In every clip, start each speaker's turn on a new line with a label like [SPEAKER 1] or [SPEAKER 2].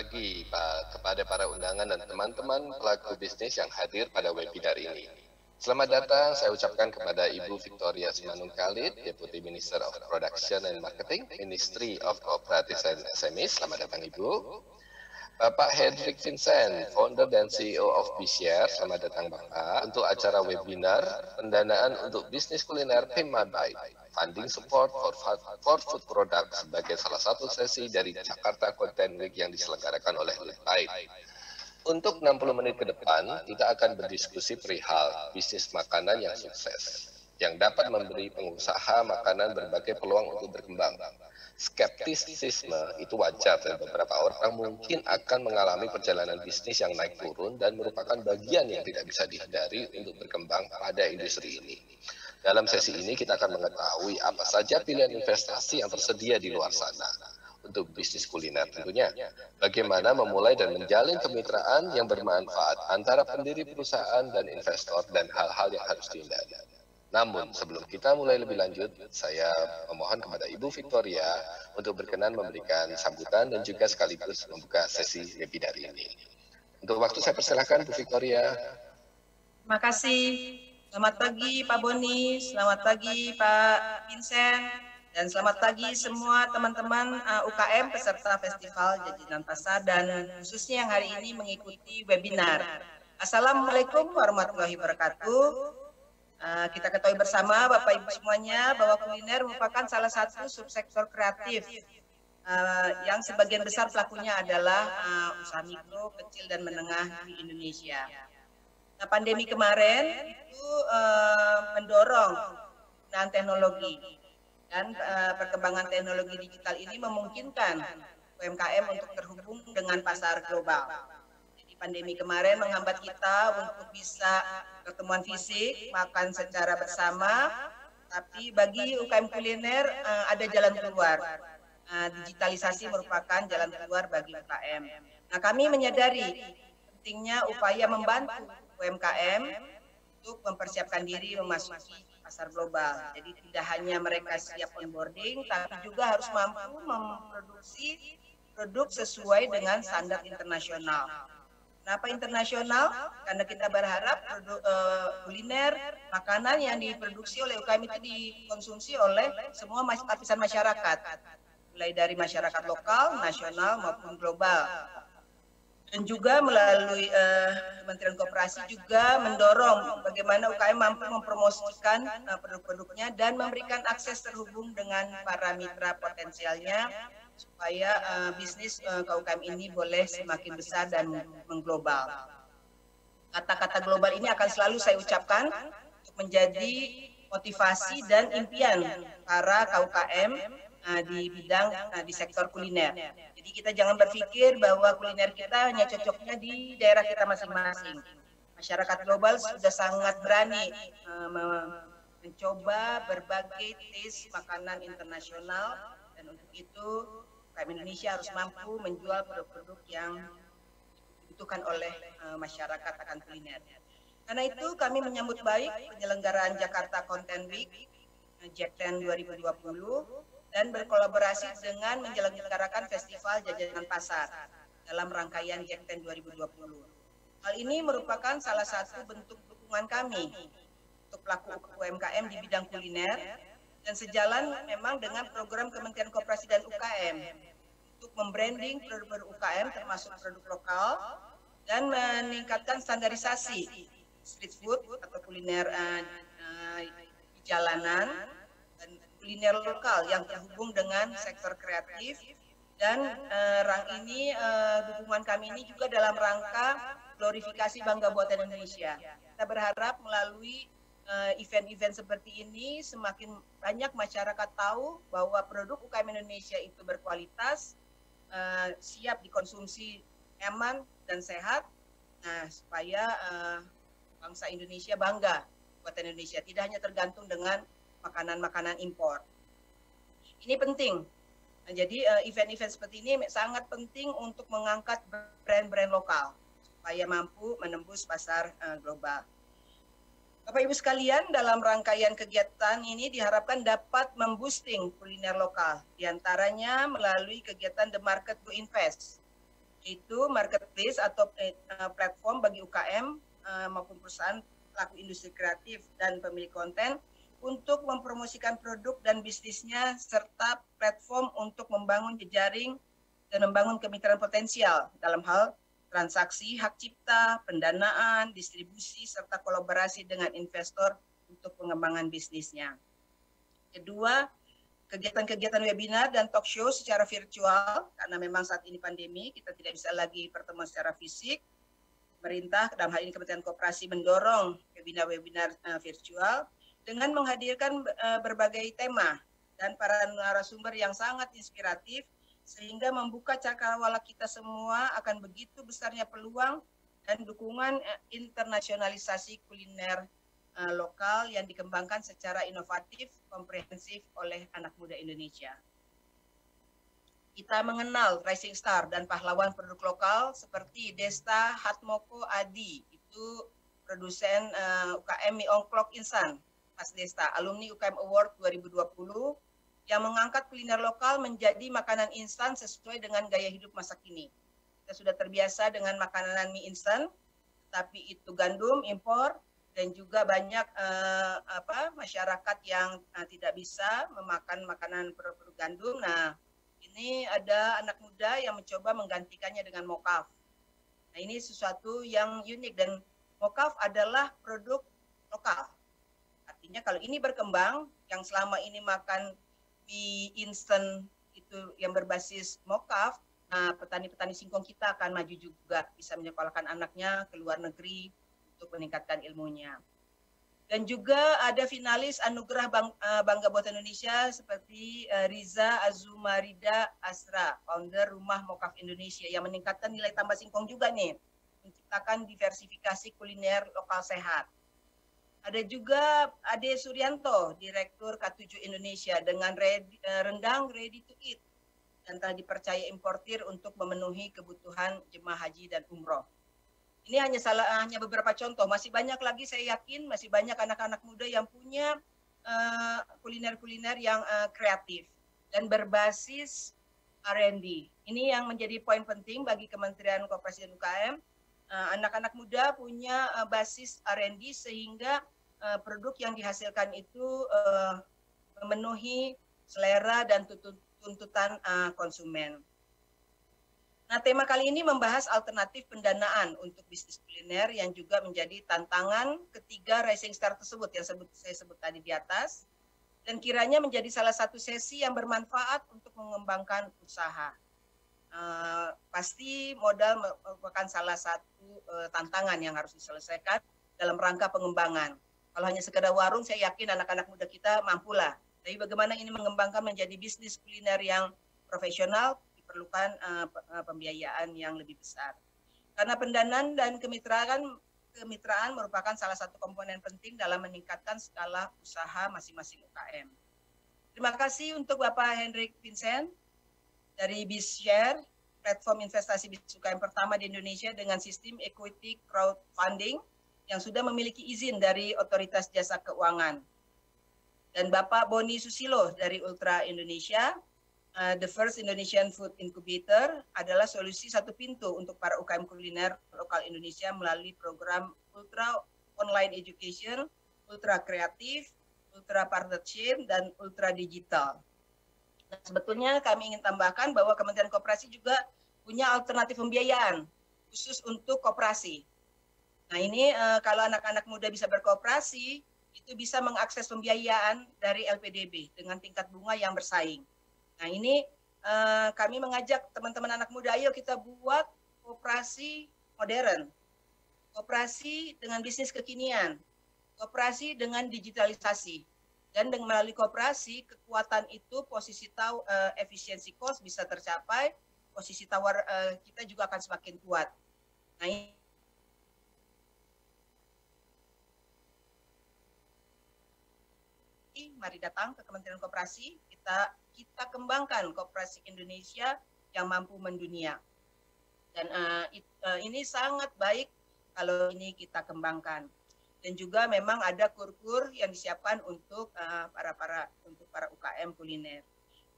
[SPEAKER 1] pagi kepada para undangan dan teman-teman pelaku bisnis yang hadir pada webinar ini. Selamat datang saya ucapkan kepada Ibu Victoria Simanung Khalid, Deputy Minister of Production and Marketing, Ministry of Cooperatives and SMEs. Selamat datang Ibu. Bapak Hendrik Vincent, Founder dan CEO of BShare, selamat datang Bapak, untuk acara webinar pendanaan untuk bisnis kuliner Pema Bite, Funding Support for Food Product sebagai salah satu sesi dari Jakarta Content Week yang diselenggarakan oleh Litbite. Untuk 60 menit ke depan, kita akan berdiskusi perihal bisnis makanan yang sukses, yang dapat memberi pengusaha makanan berbagai peluang untuk berkembang. Skeptisisme itu wajar dan beberapa orang mungkin akan mengalami perjalanan bisnis yang naik turun dan merupakan bagian yang tidak bisa dihindari untuk berkembang pada industri ini. Dalam sesi ini kita akan mengetahui apa saja pilihan investasi yang tersedia di luar sana untuk bisnis kuliner tentunya. Bagaimana memulai dan menjalin kemitraan yang bermanfaat antara pendiri perusahaan dan investor dan hal-hal yang harus dihindari. Namun, sebelum kita mulai lebih lanjut, saya memohon kepada Ibu Victoria untuk berkenan memberikan sambutan dan juga sekaligus membuka sesi webinar ini. Untuk waktu saya persilahkan Bu Victoria.
[SPEAKER 2] Terima kasih. Selamat pagi Pak Boni, selamat pagi Pak Vincent, dan selamat pagi semua teman-teman UKM peserta Festival Jajanan Pasar dan khususnya yang hari ini mengikuti webinar. Assalamualaikum warahmatullahi wabarakatuh. Kita ketahui bersama Bapak Ibu semuanya bahwa kuliner merupakan salah satu subsektor kreatif yang sebagian besar pelakunya adalah usaha mikro, kecil dan menengah di Indonesia. Nah, pandemi kemarin itu mendorong penggunaan teknologi dan perkembangan teknologi digital ini memungkinkan UMKM untuk terhubung dengan pasar global. Pandemi kemarin menghambat kita untuk bisa pertemuan fisik, makan secara bersama, tapi bagi UKM kuliner ada jalan keluar. Digitalisasi merupakan jalan keluar bagi UKM. Nah, kami menyadari pentingnya upaya membantu UMKM untuk mempersiapkan diri memasuki pasar global. Jadi tidak hanya mereka siap onboarding, tapi juga harus mampu memproduksi produk sesuai dengan standar internasional. Kenapa internasional? Karena kita berharap produk kuliner, makanan yang diproduksi oleh UKM itu dikonsumsi oleh semua lapisan masyarakat, mulai dari masyarakat lokal, nasional maupun global. Dan juga melalui Kementerian Koperasi juga mendorong bagaimana UKM mampu mempromosikan produk-produknya dan memberikan akses terhubung dengan para mitra potensialnya, supaya bisnis UKM ini boleh semakin besar dan mengglobal. Kata-kata global ini akan selalu saya ucapkan untuk menjadi motivasi dan impian para UKM di bidang di sektor kuliner. Jadi kita jangan berpikir bahwa kuliner kita hanya cocoknya di daerah kita masing-masing. Masyarakat global sudah sangat berani mencoba berbagai taste makanan internasional, dan untuk itu UKM Indonesia harus mampu menjual produk-produk yang dibutuhkan oleh masyarakat akan kuliner. Karena itu kami menyambut baik penyelenggaraan Jakarta Content Week JACTEN 2020 dan berkolaborasi dengan menyelenggarakan Festival Jajanan Pasar dalam rangkaian JACTEN 2020. Hal ini merupakan salah satu bentuk dukungan kami untuk pelaku UMKM di bidang kuliner, dan sejalan memang dengan program Kementerian Koperasi dan UKM untuk membranding produk UKM termasuk produk lokal dan meningkatkan standarisasi street food atau kuliner di jalanan dan kuliner lokal yang terhubung dengan sektor kreatif. Dan dukungan kami ini juga dalam rangka glorifikasi Bangga Buatan Indonesia. Kita berharap melalui event-event seperti ini semakin banyak masyarakat tahu bahwa produk UKM Indonesia itu berkualitas, siap dikonsumsi, aman dan sehat. Nah, supaya bangsa Indonesia bangga buatan Indonesia, tidak hanya tergantung dengan makanan-makanan impor. Ini penting. Nah, jadi event-event seperti ini sangat penting untuk mengangkat brand-brand lokal supaya mampu menembus pasar global. Bapak Ibu sekalian, dalam rangkaian kegiatan ini diharapkan dapat memboosting kuliner lokal, diantaranya melalui kegiatan The Market to Invest, yaitu marketplace atau platform bagi UKM maupun perusahaan pelaku industri kreatif dan pemilik konten untuk mempromosikan produk dan bisnisnya, serta platform untuk membangun jejaring dan membangun kemitraan potensial dalam hal transaksi, hak cipta, pendanaan, distribusi, serta kolaborasi dengan investor untuk pengembangan bisnisnya. Kedua, kegiatan-kegiatan webinar dan talk show secara virtual, karena memang saat ini pandemi, kita tidak bisa lagi pertemuan secara fisik. Pemerintah, dalam hal ini Kementerian Koperasi, mendorong webinar-webinar virtual dengan menghadirkan berbagai tema dan para narasumber yang sangat inspiratif, sehingga membuka cakrawala kita semua akan begitu besarnya peluang dan dukungan internasionalisasi kuliner lokal yang dikembangkan secara inovatif, komprehensif oleh anak muda Indonesia. Kita mengenal rising star dan pahlawan produk lokal seperti Desta Hatmoko Adi, itu produsen UKM Mie Ongklok Instan, Mas Desta, alumni UKM Award 2020, yang mengangkat kuliner lokal menjadi makanan instan sesuai dengan gaya hidup masa kini. Kita sudah terbiasa dengan makanan mie instan, tapi itu gandum impor, dan juga banyak masyarakat yang tidak bisa memakan makanan produk gandum. Nah, ini ada anak muda yang mencoba menggantikannya dengan mokaf. Nah, ini sesuatu yang unik, dan mokaf adalah produk lokal. Artinya kalau ini berkembang, yang selama ini makan mie instan itu yang berbasis mokaf, nah petani-petani singkong kita akan maju juga, bisa menyekolahkan anaknya ke luar negeri untuk meningkatkan ilmunya. Dan juga ada finalis Anugerah Bangga Buatan Indonesia seperti Riza Azumarida Asra, founder Rumah Mokaf Indonesia, yang meningkatkan nilai tambah singkong juga nih, menciptakan diversifikasi kuliner lokal sehat. Ada juga Ade Suryanto, Direktur K7 Indonesia, dengan rendang ready to eat, dan telah dipercaya importir untuk memenuhi kebutuhan jemaah haji dan umroh. Ini hanya beberapa contoh, masih banyak lagi, saya yakin masih banyak anak-anak muda yang punya kuliner-kuliner yang kreatif dan berbasis R&D. Ini yang menjadi poin penting bagi Kementerian Koperasi dan UKM. Anak-anak muda punya basis R&D sehingga produk yang dihasilkan itu memenuhi selera dan tuntutan konsumen. Nah, tema kali ini membahas alternatif pendanaan untuk bisnis kuliner yang juga menjadi tantangan ketiga rising star tersebut yang saya sebut tadi di atas, dan kiranya menjadi salah satu sesi yang bermanfaat untuk mengembangkan usaha. Pasti modal merupakan salah satu tantangan yang harus diselesaikan dalam rangka pengembangan. Kalau hanya sekedar warung, saya yakin anak-anak muda kita mampulah. Tapi bagaimana ini mengembangkan menjadi bisnis kuliner yang profesional, diperlukan pembiayaan yang lebih besar. Karena pendanaan dan kemitraan merupakan salah satu komponen penting dalam meningkatkan skala usaha masing-masing UKM. Terima kasih untuk Bapak Hendrik Vincent dari BizShare, platform investasi bisnis UKM pertama di Indonesia dengan sistem equity crowdfunding yang sudah memiliki izin dari Otoritas Jasa Keuangan. Dan Bapak Boni Susilo dari Ultra Indonesia, The First Indonesian Food Incubator, adalah solusi satu pintu untuk para UKM kuliner lokal Indonesia melalui program Ultra Online Education, Ultra Kreatif, Ultra Partnership, dan Ultra Digital. Nah, sebetulnya kami ingin tambahkan bahwa Kementerian Koperasi juga punya alternatif pembiayaan khusus untuk koperasi. Nah, ini kalau anak-anak muda bisa berkoperasi, itu bisa mengakses pembiayaan dari LPDB dengan tingkat bunga yang bersaing. Nah, ini kami mengajak teman-teman anak muda, ayo kita buat koperasi modern, koperasi dengan bisnis kekinian, koperasi dengan digitalisasi. Dan dengan melalui koperasi, kekuatan itu posisi efisiensi cost bisa tercapai, posisi tawar kita juga akan semakin kuat. Nah, mari datang ke Kementerian Koperasi, kita kembangkan koperasi Indonesia yang mampu mendunia. Dan ini sangat baik kalau ini kita kembangkan. Dan juga memang ada kur-kur yang disiapkan untuk para UKM kuliner.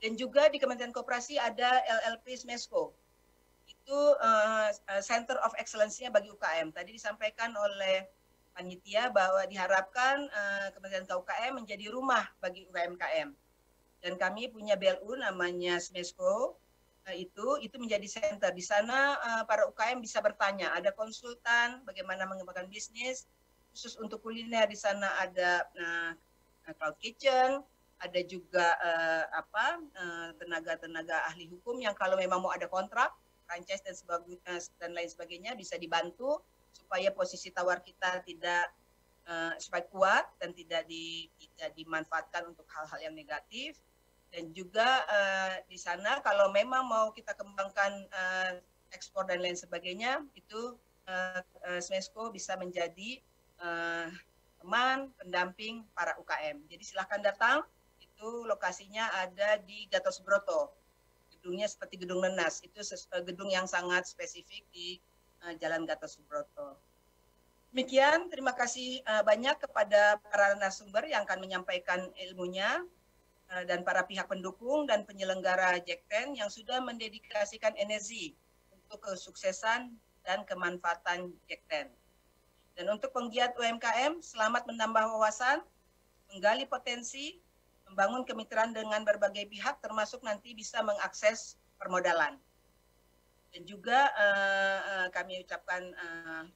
[SPEAKER 2] Dan juga di Kementerian Koperasi ada LLP Smesco. itu Center of Excellence-nya bagi UKM. Tadi disampaikan oleh panitia bahwa diharapkan Kementerian KUKM menjadi rumah bagi UMKM. Dan kami punya BLU namanya SMESCO, itu menjadi center. Di sana para UKM bisa bertanya, ada konsultan bagaimana mengembangkan bisnis, khusus untuk kuliner di sana ada cloud kitchen, ada juga tenaga-tenaga ahli hukum yang kalau memang mau ada kontrak, franchise dan lain sebagainya bisa dibantu supaya posisi tawar kita tidak supaya kuat dan tidak dimanfaatkan untuk hal-hal yang negatif. Dan juga di sana kalau memang mau kita kembangkan ekspor dan lain sebagainya, itu SMESCO bisa menjadi teman pendamping para UKM. Jadi silahkan datang, itu lokasinya ada di Gatot Subroto. Gedungnya seperti Gedung Nenas, itu gedung yang sangat spesifik di Jalan Gatot Subroto. Demikian, terima kasih banyak kepada para narasumber yang akan menyampaikan ilmunya, dan para pihak pendukung dan penyelenggara JECTEN yang sudah mendedikasikan energi untuk kesuksesan dan kemanfaatan JECTEN. Dan untuk penggiat UMKM, selamat menambah wawasan, menggali potensi, membangun kemitraan dengan berbagai pihak, termasuk nanti bisa mengakses permodalan. Dan juga kami ucapkan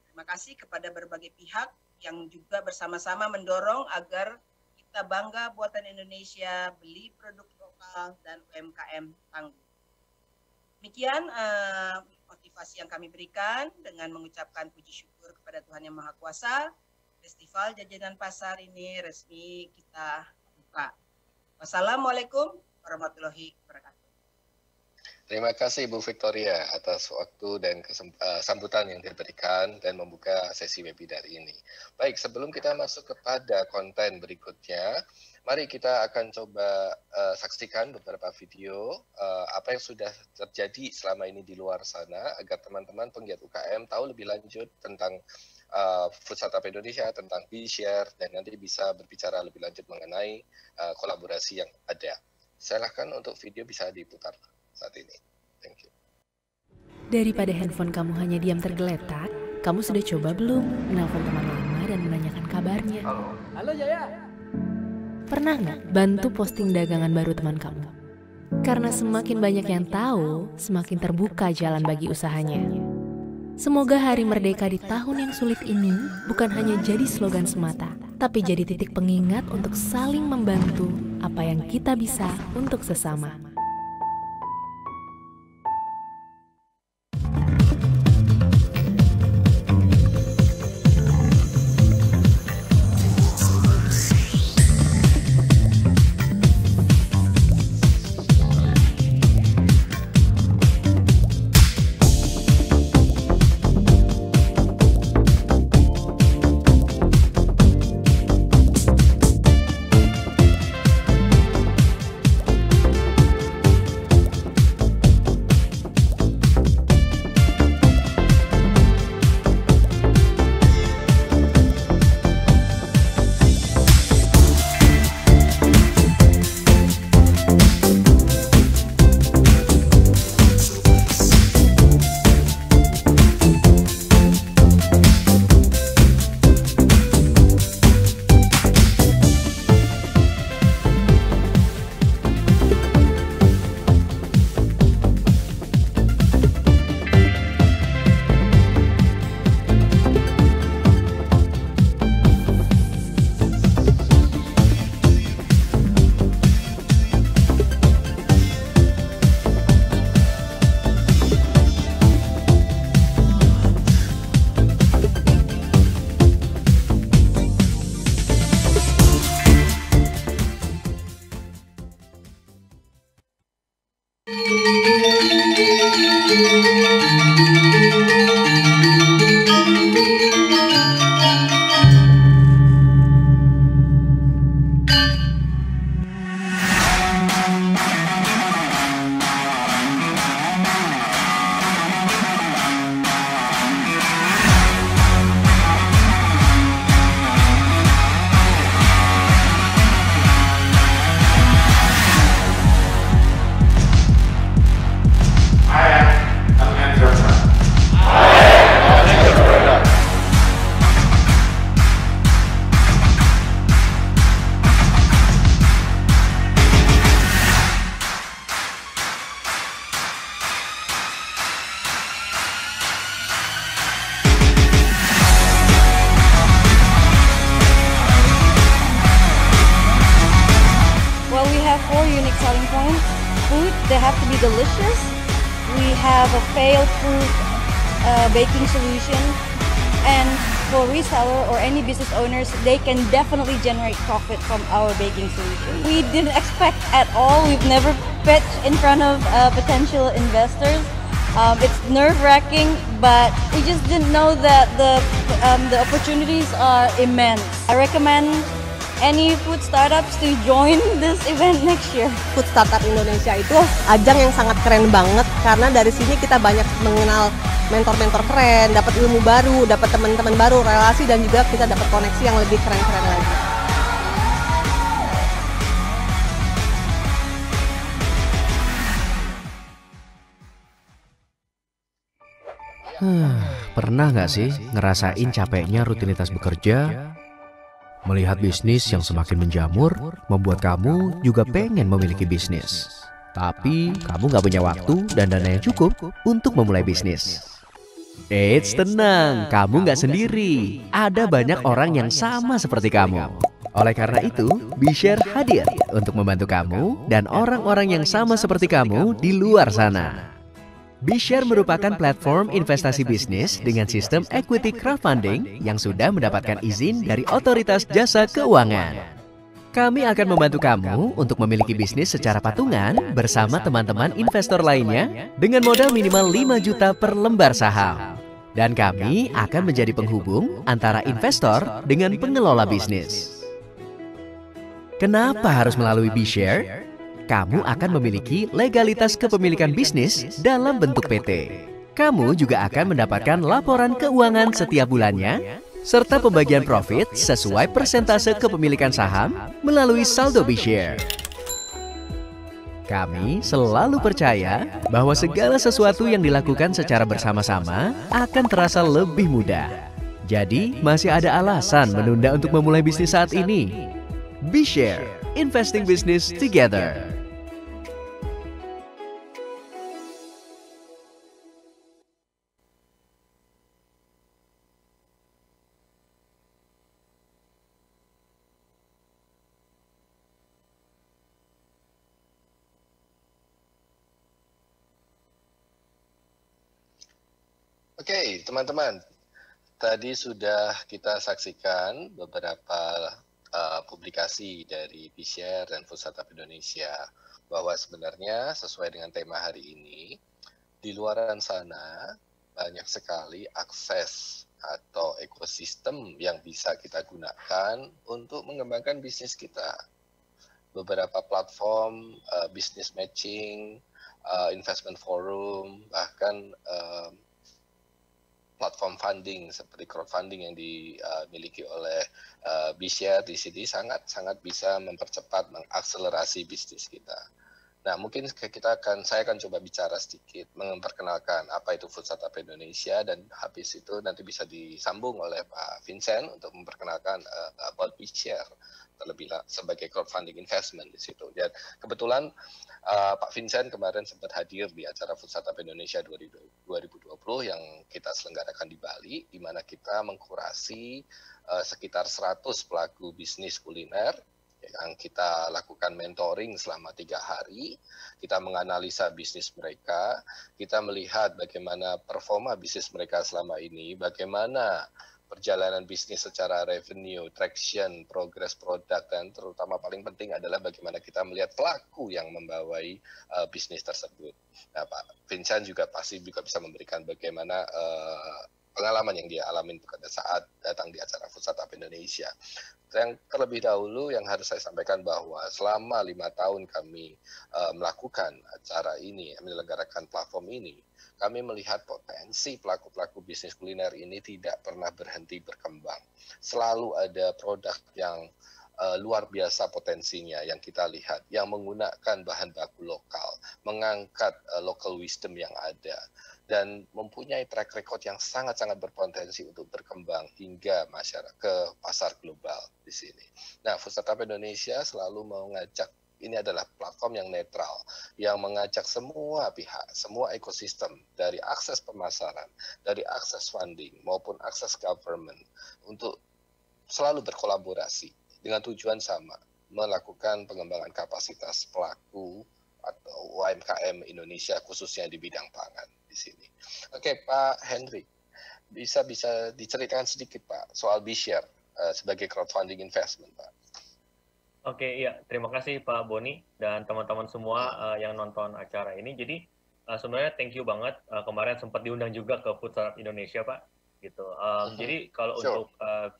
[SPEAKER 2] terima kasih kepada berbagai pihak yang juga bersama-sama mendorong agar kita bangga buatan Indonesia, beli produk lokal, dan UMKM tangguh. Demikian motivasi yang kami berikan dengan mengucapkan puji syukur kepada Tuhan Yang Maha Kuasa. Festival Jajanan Pasar ini resmi kita buka. Wassalamualaikum warahmatullahi wabarakatuh.
[SPEAKER 1] Terima kasih Ibu Victoria atas waktu dan sambutan yang diberikan dan membuka sesi webinar ini. Baik, sebelum kita masuk kepada konten berikutnya, mari kita akan coba saksikan beberapa video apa yang sudah terjadi selama ini di luar sana agar teman-teman penggiat UKM tahu lebih lanjut tentang Food Startup Indonesia, tentang B-Share, dan nanti bisa berbicara lebih lanjut mengenai kolaborasi yang ada. Silakan untuk video bisa diputar saat ini. Thank you.
[SPEAKER 3] Daripada handphone kamu hanya diam tergeletak, kamu sudah coba belum menelpon teman lama dan menanyakan kabarnya?
[SPEAKER 4] Halo Jaya.
[SPEAKER 3] Pernah nggak bantu posting dagangan baru teman kamu? Karena semakin banyak yang tahu, semakin terbuka jalan bagi usahanya. Semoga Hari Merdeka di tahun yang sulit ini bukan hanya jadi slogan semata, tapi jadi titik pengingat untuk saling membantu apa yang kita bisa untuk sesama.
[SPEAKER 5] I'm Andrew.
[SPEAKER 4] have 4 unique selling points. Food, they have to be delicious. We have a fail-proof baking solution. And for reseller or any business owners, they can definitely generate profit from our baking solution. We didn't expect at all. We've never pitched in front of potential investors. It's nerve-wracking, but we just didn't know that the opportunities are immense. I recommend any food startups to join this event next year.
[SPEAKER 5] Food Startup Indonesia itu ajang yang sangat keren banget karena dari sini kita banyak mengenal mentor-mentor keren, dapat ilmu baru, dapat teman-teman baru, relasi, dan juga kita dapat koneksi yang lebih keren-keren lagi.
[SPEAKER 6] Pernah nggak sih ngerasain capeknya rutinitas bekerja? Melihat bisnis yang semakin menjamur, membuat kamu juga pengen memiliki bisnis. Tapi kamu nggak punya waktu dan dana yang cukup untuk memulai bisnis. Eits, tenang, kamu nggak sendiri. Ada banyak orang yang sama seperti kamu. Oleh karena itu, BeShare hadir untuk membantu kamu dan orang-orang yang sama seperti kamu di luar sana. BeShare merupakan platform investasi bisnis dengan sistem equity crowdfunding yang sudah mendapatkan izin dari Otoritas Jasa Keuangan. Kami akan membantu kamu untuk memiliki bisnis secara patungan bersama teman-teman investor lainnya dengan modal minimal 5 juta per lembar saham. Dan kami akan menjadi penghubung antara investor dengan pengelola bisnis. Kenapa harus melalui BeShare? Kamu akan memiliki legalitas kepemilikan bisnis dalam bentuk PT. Kamu juga akan mendapatkan laporan keuangan setiap bulannya, serta pembagian profit sesuai persentase kepemilikan saham melalui saldo BeShare. Kami selalu percaya bahwa segala sesuatu yang dilakukan secara bersama-sama akan terasa lebih mudah. Jadi, masih ada alasan menunda untuk memulai bisnis saat ini. BeShare, investing business together.
[SPEAKER 1] Oke, teman-teman, tadi sudah kita saksikan beberapa publikasi dari BeShare dan Food Startup Indonesia bahwa sebenarnya sesuai dengan tema hari ini, di luaran sana banyak sekali akses atau ekosistem yang bisa kita gunakan untuk mengembangkan bisnis kita. Beberapa platform, business matching, investment forum, bahkan platform funding seperti crowdfunding yang dimiliki oleh BeShare di sini sangat bisa mempercepat, mengakselerasi bisnis kita. Nah, mungkin saya akan coba bicara sedikit, memperkenalkan apa itu Food Startup Indonesia, dan habis itu nanti bisa disambung oleh Pak Vincent untuk memperkenalkan about BeShare terlebih sebagai crowdfunding investment di situ. Dan kebetulan Pak Vincent kemarin sempat hadir di acara Food Startup Indonesia 2020 yang kita selenggarakan di Bali, di mana kita mengkurasi sekitar 100 pelaku bisnis kuliner yang kita lakukan mentoring selama 3 hari. Kita menganalisa bisnis mereka, kita melihat bagaimana performa bisnis mereka selama ini, bagaimana perjalanan bisnis secara revenue, traction, progress produk, dan terutama paling penting adalah bagaimana kita melihat pelaku yang membawai bisnis tersebut. Nah, Pak Vincent juga pasti bisa memberikan bagaimana pengalaman yang dia alami pada saat datang di acara Food Startup Indonesia. Yang terlebih dahulu yang harus saya sampaikan bahwa selama 5 tahun kami melakukan acara ini, menyelenggarakan platform ini, kami melihat potensi pelaku-pelaku bisnis kuliner ini tidak pernah berhenti berkembang. Selalu ada produk yang luar biasa potensinya yang kita lihat, yang menggunakan bahan baku lokal, mengangkat local wisdom yang ada, dan mempunyai track record yang sangat-sangat berpotensi untuk berkembang hingga masyarakat ke pasar global di sini. Nah, Food Startup Indonesia selalu mengajak, ini adalah platform yang netral, yang mengajak semua pihak, semua ekosistem, dari akses pemasaran, dari akses funding, maupun akses government, untuk selalu berkolaborasi dengan tujuan sama, melakukan pengembangan kapasitas pelaku atau UMKM Indonesia khususnya di bidang pangan di sini. Oke, Pak Henry, bisa diceritakan sedikit Pak soal B-Share sebagai crowdfunding investment, Pak.
[SPEAKER 7] Oke, iya. Terima kasih Pak Boni dan teman-teman semua yang nonton acara ini. Jadi sebenarnya thank you banget. Kemarin sempat diundang juga ke Food Startup Indonesia, Pak. Gitu. Jadi kalau untuk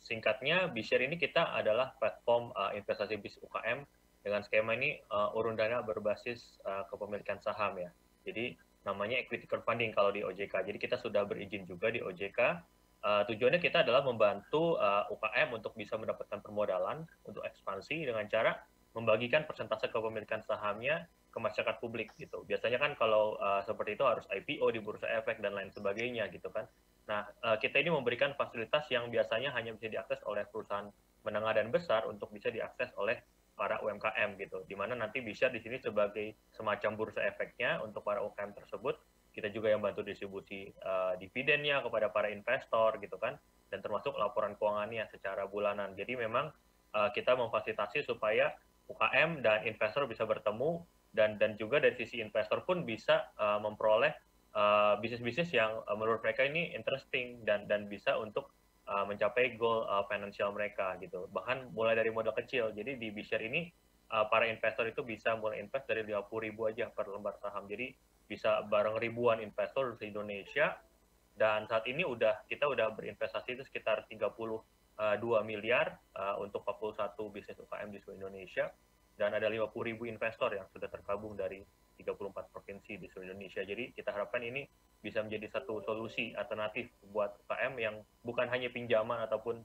[SPEAKER 7] singkatnya, B-Share ini kita adalah platform investasi bisnis UKM dengan skema ini urun dana berbasis kepemilikan saham ya. Jadi namanya equity crowdfunding kalau di OJK. Jadi kita sudah berizin juga di OJK. Tujuannya kita adalah membantu UKM untuk bisa mendapatkan permodalan untuk ekspansi dengan cara membagikan persentase kepemilikan sahamnya ke masyarakat publik gitu. Biasanya kan kalau seperti itu harus IPO di Bursa Efek dan lain sebagainya gitu kan. Nah, kita ini memberikan fasilitas yang biasanya hanya bisa diakses oleh perusahaan menengah dan besar untuk bisa diakses oleh para UMKM gitu. Di mana nanti bisa di sini sebagai semacam bursa efeknya untuk para UMKM tersebut. Kita juga yang bantu distribusi dividennya kepada para investor gitu kan, dan termasuk laporan keuangannya secara bulanan. Jadi memang kita memfasilitasi supaya UKM dan investor bisa bertemu dan juga dari sisi investor pun bisa memperoleh bisnis-bisnis yang menurut mereka ini interesting dan bisa untuk mencapai goal financial mereka gitu. Bahkan mulai dari modal kecil. Jadi di B-Share ini para investor itu bisa mulai invest dari 50.000 aja per lembar saham. Jadi bisa bareng ribuan investor di Indonesia, dan saat ini kita udah berinvestasi itu sekitar 32 miliar untuk 41 bisnis UKM di seluruh Indonesia, dan ada 50.000 investor yang sudah tergabung dari 34 provinsi di seluruh Indonesia. Jadi kita harapkan ini bisa menjadi satu solusi alternatif buat UKM yang bukan hanya pinjaman ataupun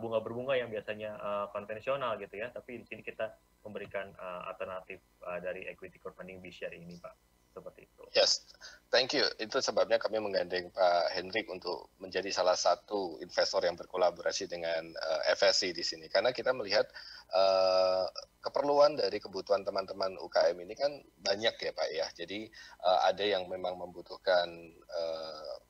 [SPEAKER 7] bunga berbunga yang biasanya konvensional gitu ya, tapi di sini kita memberikan alternatif dari equity crowdfunding B-Share ini, Pak. Seperti itu.
[SPEAKER 1] Yes, thank you. Itu sebabnya kami menggandeng Pak Hendrik untuk menjadi salah satu investor yang berkolaborasi dengan FSC di sini. Karena kita melihat keperluan dari kebutuhan teman-teman UKM ini kan banyak ya Pak ya. Jadi ada yang memang membutuhkan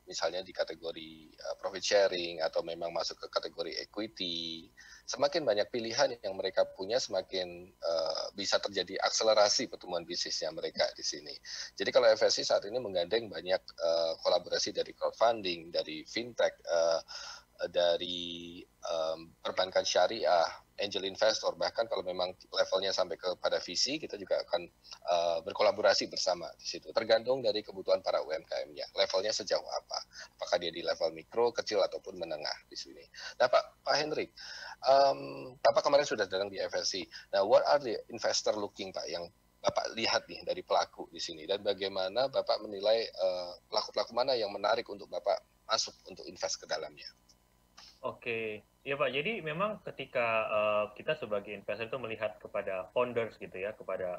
[SPEAKER 1] misalnya di kategori profit sharing atau memang masuk ke kategori equity. Semakin banyak pilihan yang mereka punya, semakin bisa terjadi akselerasi pertumbuhan bisnisnya mereka di sini. Jadi kalau FSC saat ini menggandeng banyak kolaborasi dari crowdfunding, dari fintech, dari perbankan syariah, angel investor, bahkan kalau memang levelnya sampai kepada VC, kita juga akan berkolaborasi bersama di situ. Tergantung dari kebutuhan para UMKM-nya, levelnya sejauh apa, apakah dia di level mikro, kecil ataupun menengah di sini. Nah, Pak Hendrik, Bapak kemarin sudah datang di FSC. Nah, what are the investor looking, Pak, yang Bapak lihat nih dari pelaku di sini, dan bagaimana Bapak menilai pelaku-pelaku mana yang menarik untuk Bapak masuk untuk invest ke dalamnya?
[SPEAKER 7] Oke, ya Pak. Jadi memang ketika kita sebagai investor itu melihat kepada founders gitu ya, kepada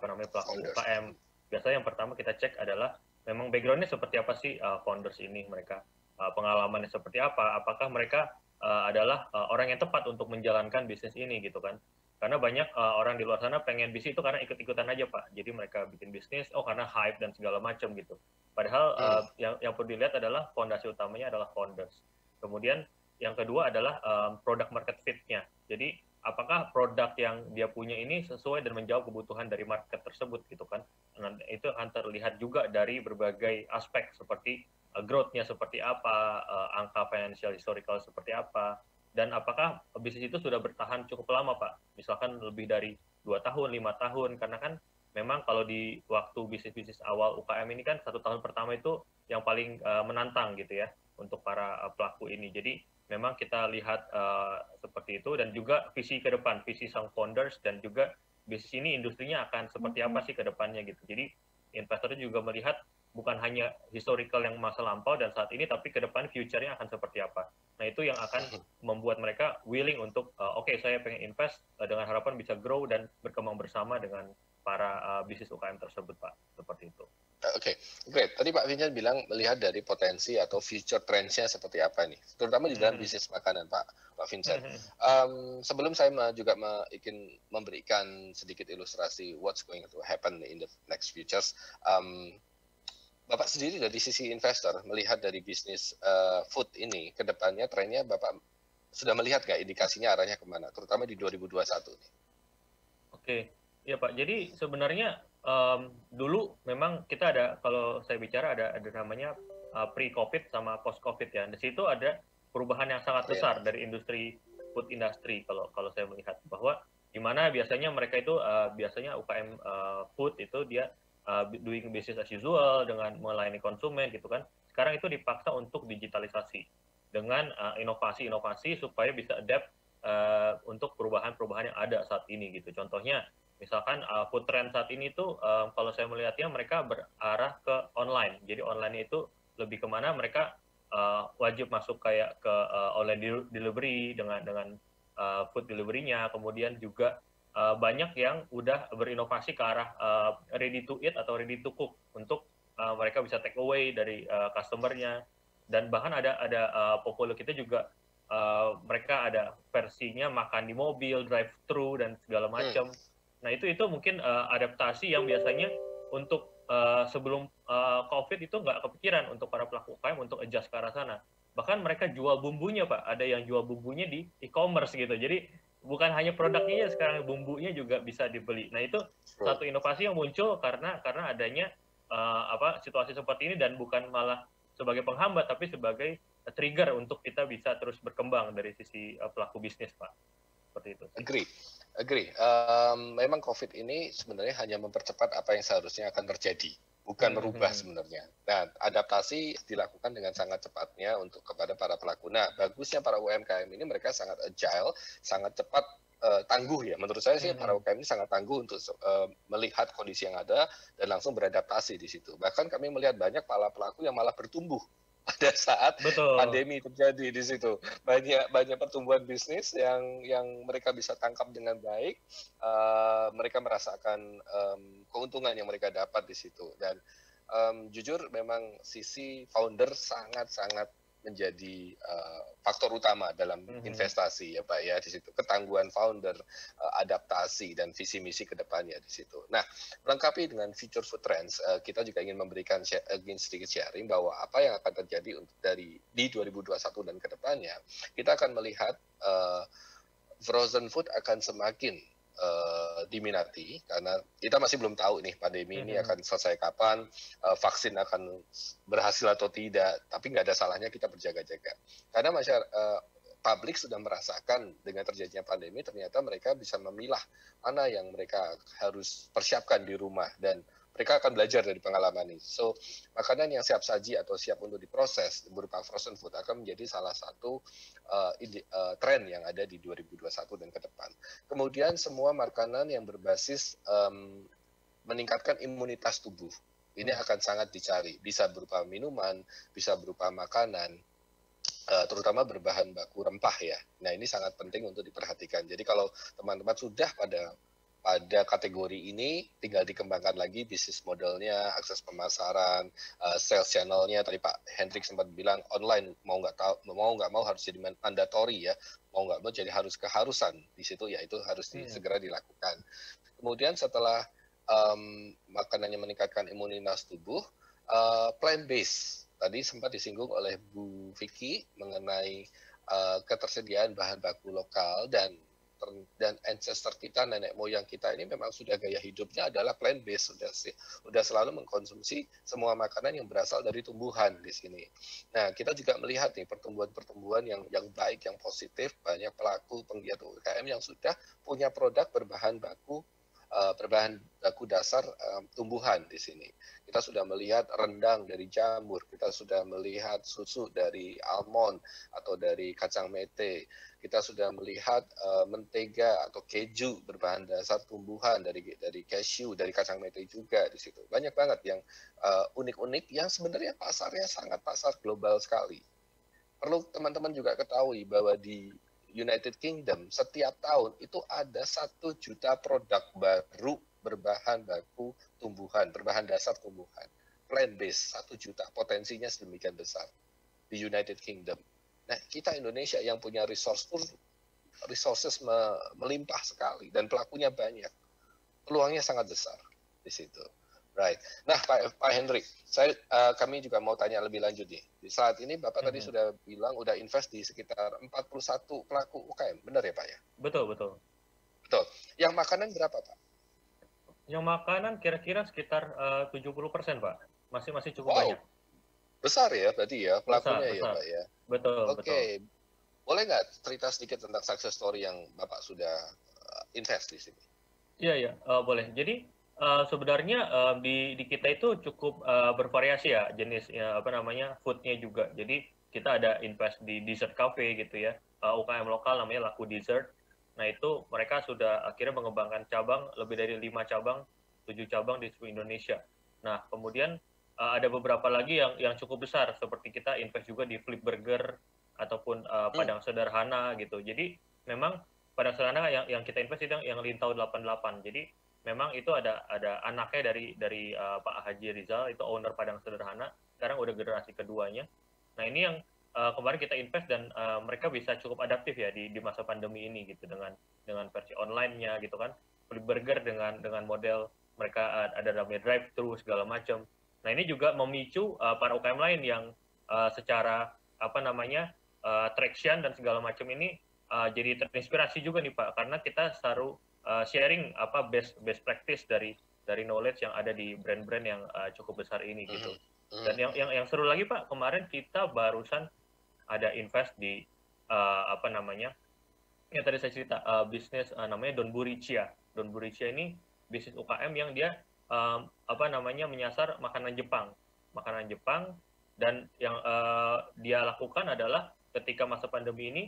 [SPEAKER 7] pelaku UKM, biasanya yang pertama kita cek adalah memang background-nya seperti apa sih founders ini, mereka pengalamannya seperti apa, apakah mereka adalah orang yang tepat untuk menjalankan bisnis ini gitu kan. Karena banyak orang di luar sana pengen bisnis itu karena ikut-ikutan aja Pak. Jadi mereka bikin bisnis, karena hype dan segala macam gitu. Padahal yang perlu dilihat adalah fondasi utamanya adalah founders. Kemudian yang kedua adalah product market fit-nya. Jadi apakah produk yang dia punya ini sesuai dan menjawab kebutuhan dari market tersebut gitu kan. Dan itu akan terlihat juga dari berbagai aspek seperti growth-nya seperti apa, angka financial historical seperti apa, dan apakah bisnis itu sudah bertahan cukup lama Pak. Misalkan lebih dari 2 tahun, 5 tahun, karena kan memang kalau di waktu bisnis-bisnis awal UKM ini kan 1 tahun pertama itu yang paling menantang gitu ya untuk para pelaku ini. Jadi memang kita lihat seperti itu, dan juga visi ke depan, visi sang founders, dan juga bisnis ini industrinya akan seperti apa sih ke depannya gitu. Jadi investor juga melihat bukan hanya historical yang masa lampau dan saat ini, tapi ke depan future-nya akan seperti apa. Nah itu yang akan membuat mereka willing untuk saya pengen invest dengan harapan bisa grow dan berkembang bersama dengan para bisnis UKM tersebut Pak, seperti itu.
[SPEAKER 1] Oke, great. Tadi Pak Vincent bilang melihat dari potensi atau future trends-nya seperti apa nih, terutama di dalam bisnis makanan Pak Vincent. Sebelum saya juga ingin memberikan sedikit ilustrasi what's going to happen in the next futures, Bapak sendiri dari sisi investor melihat dari bisnis food ini ke depannya trennya, Bapak sudah melihat nggak indikasinya arahnya kemana, terutama di 2021 nih?
[SPEAKER 7] Oke, ya Pak. Jadi sebenarnya dulu memang kita ada, kalau saya bicara ada namanya pre-COVID sama post-COVID ya. Di situ ada perubahan yang sangat besar dari industri food industry kalau saya melihat bahwa di mana biasanya mereka itu biasanya UKM food itu dia doing business as usual dengan melayani konsumen gitu kan. Sekarang itu dipaksa untuk digitalisasi dengan inovasi-inovasi supaya bisa adapt untuk perubahan-perubahan yang ada saat ini gitu. Contohnya misalkan food trend saat ini tuh kalau saya melihatnya mereka berarah ke online. Jadi online itu lebih kemana mereka wajib masuk kayak ke online delivery dengan food delivery-nya, kemudian juga banyak yang udah berinovasi ke arah ready to eat atau ready to cook untuk mereka bisa take away dari customer-nya. Dan bahkan ada portfolio kita juga mereka ada versinya makan di mobil, drive thru dan segala macam. Nah itu mungkin adaptasi yang biasanya untuk sebelum COVID itu nggak kepikiran untuk para pelaku UKM untuk adjust ke arah sana. Bahkan mereka jual bumbunya Pak, ada yang jual bumbunya di e-commerce gitu. Jadi bukan hanya produknya sekarang, bumbunya juga bisa dibeli. Nah itu satu inovasi yang muncul karena adanya situasi seperti ini, dan bukan malah sebagai penghambat tapi sebagai trigger untuk kita bisa terus berkembang dari sisi pelaku bisnis Pak. Seperti itu.
[SPEAKER 1] Agree. Memang COVID ini sebenarnya hanya mempercepat apa yang seharusnya akan terjadi, bukan merubah sebenarnya. Nah, adaptasi dilakukan dengan sangat cepatnya untuk kepada para pelaku. Nah, bagusnya para UMKM ini mereka sangat agile, sangat cepat, tangguh ya. Menurut saya sih para UMKM ini sangat tangguh untuk melihat kondisi yang ada dan langsung beradaptasi di situ. Bahkan kami melihat banyak para pelaku yang malah bertumbuh pada saat pandemi terjadi di situ. Banyak pertumbuhan bisnis yang mereka bisa tangkap dengan baik. Mereka merasakan keuntungan yang mereka dapat di situ. Dan jujur memang sisi founder sangat-sangat menjadi faktor utama dalam investasi ya Pak ya di situ. Ketangguhan founder, adaptasi dan visi misi ke depannya di situ. Nah, melengkapi dengan future food trends, kita juga ingin memberikan sedikit sharing bahwa apa yang akan terjadi di 2021 dan ke depannya, kita akan melihat frozen food akan semakin diminati karena kita masih belum tahu nih pandemi ini akan selesai kapan, vaksin akan berhasil atau tidak, tapi nggak ada salahnya kita berjaga-jaga karena publik sudah merasakan dengan terjadinya pandemi, ternyata mereka bisa memilah mana yang mereka harus persiapkan di rumah dan mereka akan belajar dari pengalaman ini. So, makanan yang siap saji atau siap untuk diproses berupa frozen food akan menjadi salah satu tren yang ada di 2021 dan ke depan. Kemudian semua makanan yang berbasis meningkatkan imunitas tubuh. Ini akan sangat dicari. Bisa berupa minuman, bisa berupa makanan, terutama berbahan baku rempah ya. Nah, ini sangat penting untuk diperhatikan. Jadi kalau teman-teman sudah pada kategori ini, tinggal dikembangkan lagi bisnis modelnya, akses pemasaran, sales channelnya. Tadi Pak Hendrik sempat bilang online mau nggak mau harus jadi mandatory ya, mau nggak mau jadi harus keharusan di situ ya, itu harus segera dilakukan. Kemudian setelah makanannya meningkatkan imunitas tubuh, plant based tadi sempat disinggung oleh Bu Vicky mengenai ketersediaan bahan baku lokal dan ancestor kita, nenek moyang kita ini memang sudah gaya hidupnya adalah plant based, sudah selalu mengkonsumsi semua makanan yang berasal dari tumbuhan di sini. Nah, kita juga melihat nih pertumbuhan yang baik, yang positif, banyak pelaku penggiat UMKM yang sudah punya produk berbahan baku dasar tumbuhan di sini. Kita sudah melihat rendang dari jamur, kita sudah melihat susu dari almond atau dari kacang mete, kita sudah melihat mentega atau keju berbahan dasar tumbuhan dari cashew, dari kacang mete juga di situ. Banyak banget yang unik-unik yang sebenarnya pasarnya sangat pasar global sekali. Perlu teman-teman juga ketahui bahwa di United Kingdom setiap tahun itu ada 1 juta produk baru berbahan baku tumbuhan, berbahan dasar tumbuhan, plant based, 1 juta, potensinya sedemikian besar di United Kingdom. Nah, kita Indonesia yang punya resources melimpah sekali dan pelakunya banyak, peluangnya sangat besar di situ. Right. Nah, Pak Hendrik, kami juga mau tanya lebih lanjut nih. Di saat ini Bapak tadi sudah bilang udah invest di sekitar 41 pelaku UKM, benar ya Pak ya?
[SPEAKER 7] Betul.
[SPEAKER 1] Betul. Yang makanan berapa, Pak?
[SPEAKER 7] Yang makanan kira-kira sekitar 70%, Pak. Masih cukup
[SPEAKER 1] Wow,
[SPEAKER 7] banyak.
[SPEAKER 1] besar ya berarti ya
[SPEAKER 7] Besar,
[SPEAKER 1] pelakunya ya,
[SPEAKER 7] besar.
[SPEAKER 1] Pak ya.
[SPEAKER 7] Betul,
[SPEAKER 1] Oke,
[SPEAKER 7] betul.
[SPEAKER 1] boleh nggak cerita sedikit tentang success story yang Bapak sudah invest di sini?
[SPEAKER 7] Iya, boleh. Jadi sebenarnya di kita itu cukup bervariasi ya jenisnya apa namanya foodnya juga. Jadi kita ada invest di dessert cafe gitu ya, UKM lokal namanya Laku Dessert. Nah itu mereka sudah akhirnya mengembangkan cabang lebih dari 5 cabang, 7 cabang di seluruh Indonesia. Nah kemudian ada beberapa lagi yang cukup besar seperti kita invest juga di Flip Burger ataupun Padang Sederhana gitu. Jadi memang Padang Sederhana yang kita invest itu yang Lintau 88. Jadi memang itu ada anaknya dari Pak Haji Rizal, itu owner Padang Sederhana. Sekarang udah generasi keduanya. Nah ini yang kemarin kita invest dan mereka bisa cukup adaptif ya di masa pandemi ini gitu dengan versi online-nya gitu kan. Flip Burger dengan model mereka ada namanya drive thru segala macam. Nah ini juga memicu para UKM lain yang secara apa namanya traction dan segala macam ini jadi terinspirasi juga nih Pak, karena kita selalu sharing apa best practice dari knowledge yang ada di brand-brand yang cukup besar ini gitu. Dan yang seru lagi Pak, kemarin kita barusan ada invest di apa namanya, yang tadi saya cerita bisnis namanya Don Buricia. Don Buricia ini bisnis UKM yang dia apa namanya menyasar makanan Jepang, dan yang dia lakukan adalah ketika masa pandemi ini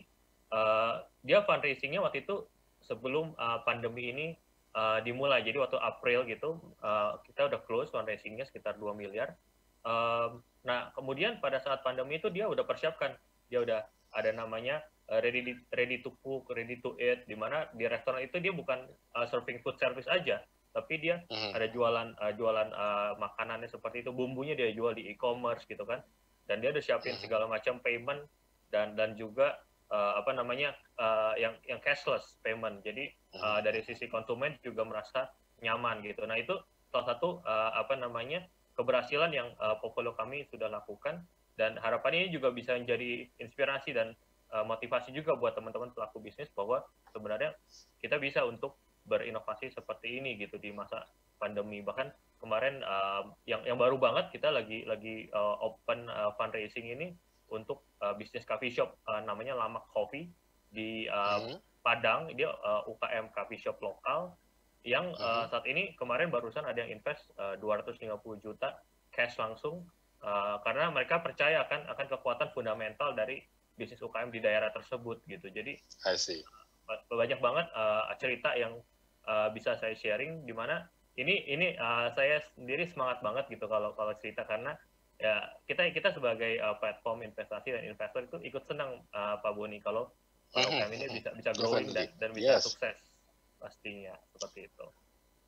[SPEAKER 7] dia fundraisingnya waktu itu sebelum pandemi ini dimulai. Jadi waktu April gitu kita udah close fundraisingnya sekitar 2 miliar. Nah kemudian pada saat pandemi itu dia udah persiapkan, dia udah ada namanya ready to cook, ready to eat, di mana di restoran itu dia bukan serving food service aja, tapi dia ada jualan makanannya seperti itu, bumbunya dia jual di e-commerce gitu kan, dan dia udah siapin segala macam payment dan juga apa namanya yang cashless payment. Jadi dari sisi konsumen juga merasa nyaman gitu. Nah itu salah satu apa namanya keberhasilan yang portfolio kami sudah lakukan, dan harapannya ini juga bisa menjadi inspirasi dan motivasi juga buat teman-teman pelaku bisnis bahwa sebenarnya kita bisa untuk berinovasi seperti ini gitu di masa pandemi. Bahkan kemarin yang baru banget kita lagi open fundraising ini untuk bisnis coffee shop namanya Lamak Coffee di Padang. Dia UKM coffee shop lokal yang saat ini kemarin barusan ada yang invest 250 juta cash langsung karena mereka percaya akan kekuatan fundamental dari bisnis UKM di daerah tersebut gitu. Jadi banyak banget cerita yang bisa saya sharing, di mana ini saya sendiri semangat banget gitu kalau cerita, karena ya kita sebagai platform investasi dan investor itu ikut senang Pak Boni kalau UKM ini bisa growing dan bisa sukses pastinya, seperti itu.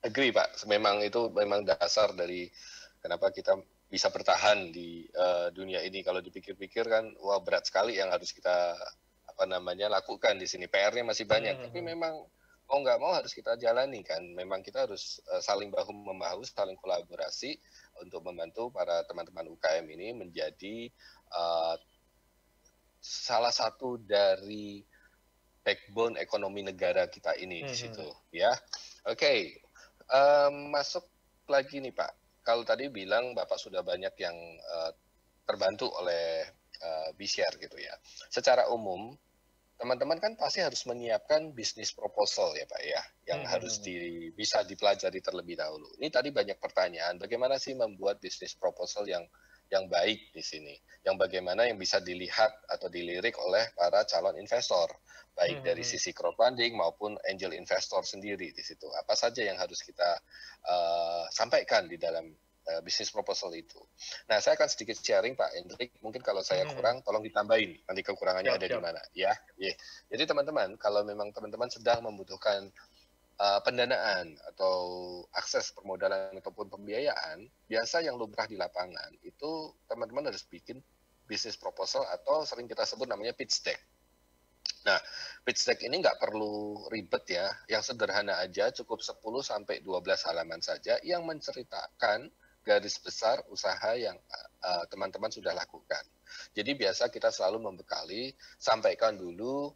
[SPEAKER 1] Agree Pak, memang itu memang dasar dari kenapa kita bisa bertahan di dunia ini. Kalau dipikir-pikir kan, wah berat sekali yang harus kita apa namanya lakukan di sini. PR-nya masih banyak, tapi memang mau nggak mau harus kita jalani kan. Memang kita harus saling bahu membahu, saling kolaborasi untuk membantu para teman-teman UKM ini menjadi salah satu dari backbone ekonomi negara kita ini di situ, ya. Oke, masuk lagi nih Pak. Kalau tadi bilang Bapak sudah banyak yang terbantu oleh BCR gitu ya. Secara umum, teman-teman kan pasti harus menyiapkan bisnis proposal ya Pak ya, yang harus bisa dipelajari terlebih dahulu. Ini tadi banyak pertanyaan, bagaimana sih membuat bisnis proposal yang baik di sini, yang bagaimana yang bisa dilihat atau dilirik oleh para calon investor, baik dari sisi crowdfunding maupun angel investor sendiri di situ. Apa saja yang harus kita sampaikan di dalam bisnis proposal itu. Nah, saya akan sedikit sharing Pak Hendrik. Mungkin kalau saya kurang, tolong ditambahin. Nanti kekurangannya ada di mana. Ya, Jadi teman-teman, kalau memang teman-teman sedang membutuhkan pendanaan atau akses permodalan ataupun pembiayaan, biasa yang lumrah di lapangan itu teman-teman harus bikin bisnis proposal atau sering kita sebut namanya pitch deck. Nah, pitch deck ini nggak perlu ribet ya, yang sederhana aja, cukup 10-12 halaman saja yang menceritakan garis besar usaha yang teman-teman sudah lakukan. Jadi biasa kita selalu membekali, sampaikan dulu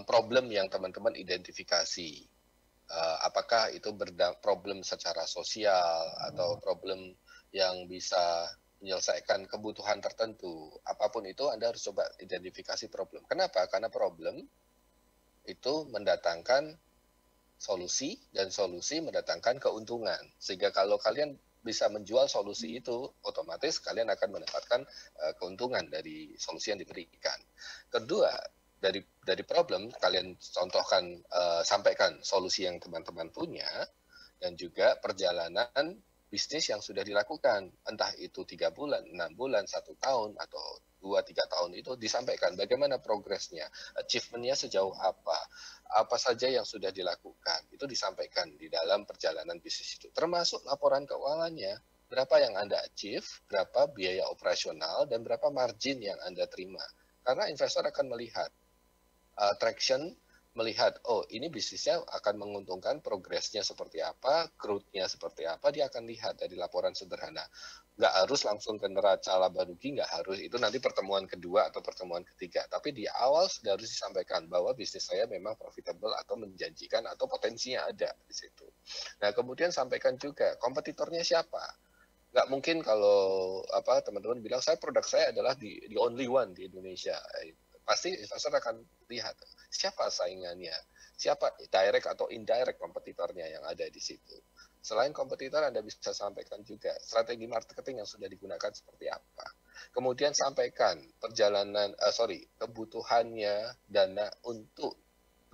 [SPEAKER 1] problem yang teman-teman identifikasi. Apakah itu problem secara sosial atau problem yang bisa menyelesaikan kebutuhan tertentu. Apapun itu Anda harus coba identifikasi problem. Kenapa? Karena problem itu mendatangkan solusi dan solusi mendatangkan keuntungan. Sehingga kalau kalian bisa menjual solusi itu, otomatis kalian akan mendapatkan keuntungan dari solusi yang diberikan. Kedua, dari problem kalian contohkan, sampaikan solusi yang teman-teman punya dan juga perjalanan bisnis yang sudah dilakukan, entah itu 3 bulan, 6 bulan, 1 tahun, atau 2-3 tahun itu disampaikan bagaimana progresnya, achievement-nya sejauh apa saja yang sudah dilakukan, itu disampaikan di dalam perjalanan bisnis itu, termasuk laporan keuangannya, berapa yang Anda achieve, berapa biaya operasional, dan berapa margin yang Anda terima. Karena investor akan melihat traction, melihat, oh ini bisnisnya akan menguntungkan, progresnya seperti apa, growth-nya seperti apa, dia akan lihat dari laporan sederhana. Nggak harus langsung ke neraca laba rugi, nggak harus, itu nanti pertemuan kedua atau pertemuan ketiga. Tapi di awal sudah harus disampaikan bahwa bisnis saya memang profitable atau menjanjikan atau potensinya ada di situ. Nah kemudian sampaikan juga kompetitornya siapa. Nggak mungkin kalau teman-teman bilang produk saya adalah the only one di Indonesia. Pasti investor akan lihat siapa saingannya, siapa direct atau indirect kompetitornya yang ada di situ. Selain kompetitor, Anda bisa sampaikan juga strategi marketing yang sudah digunakan seperti apa. Kemudian sampaikan kebutuhannya dana untuk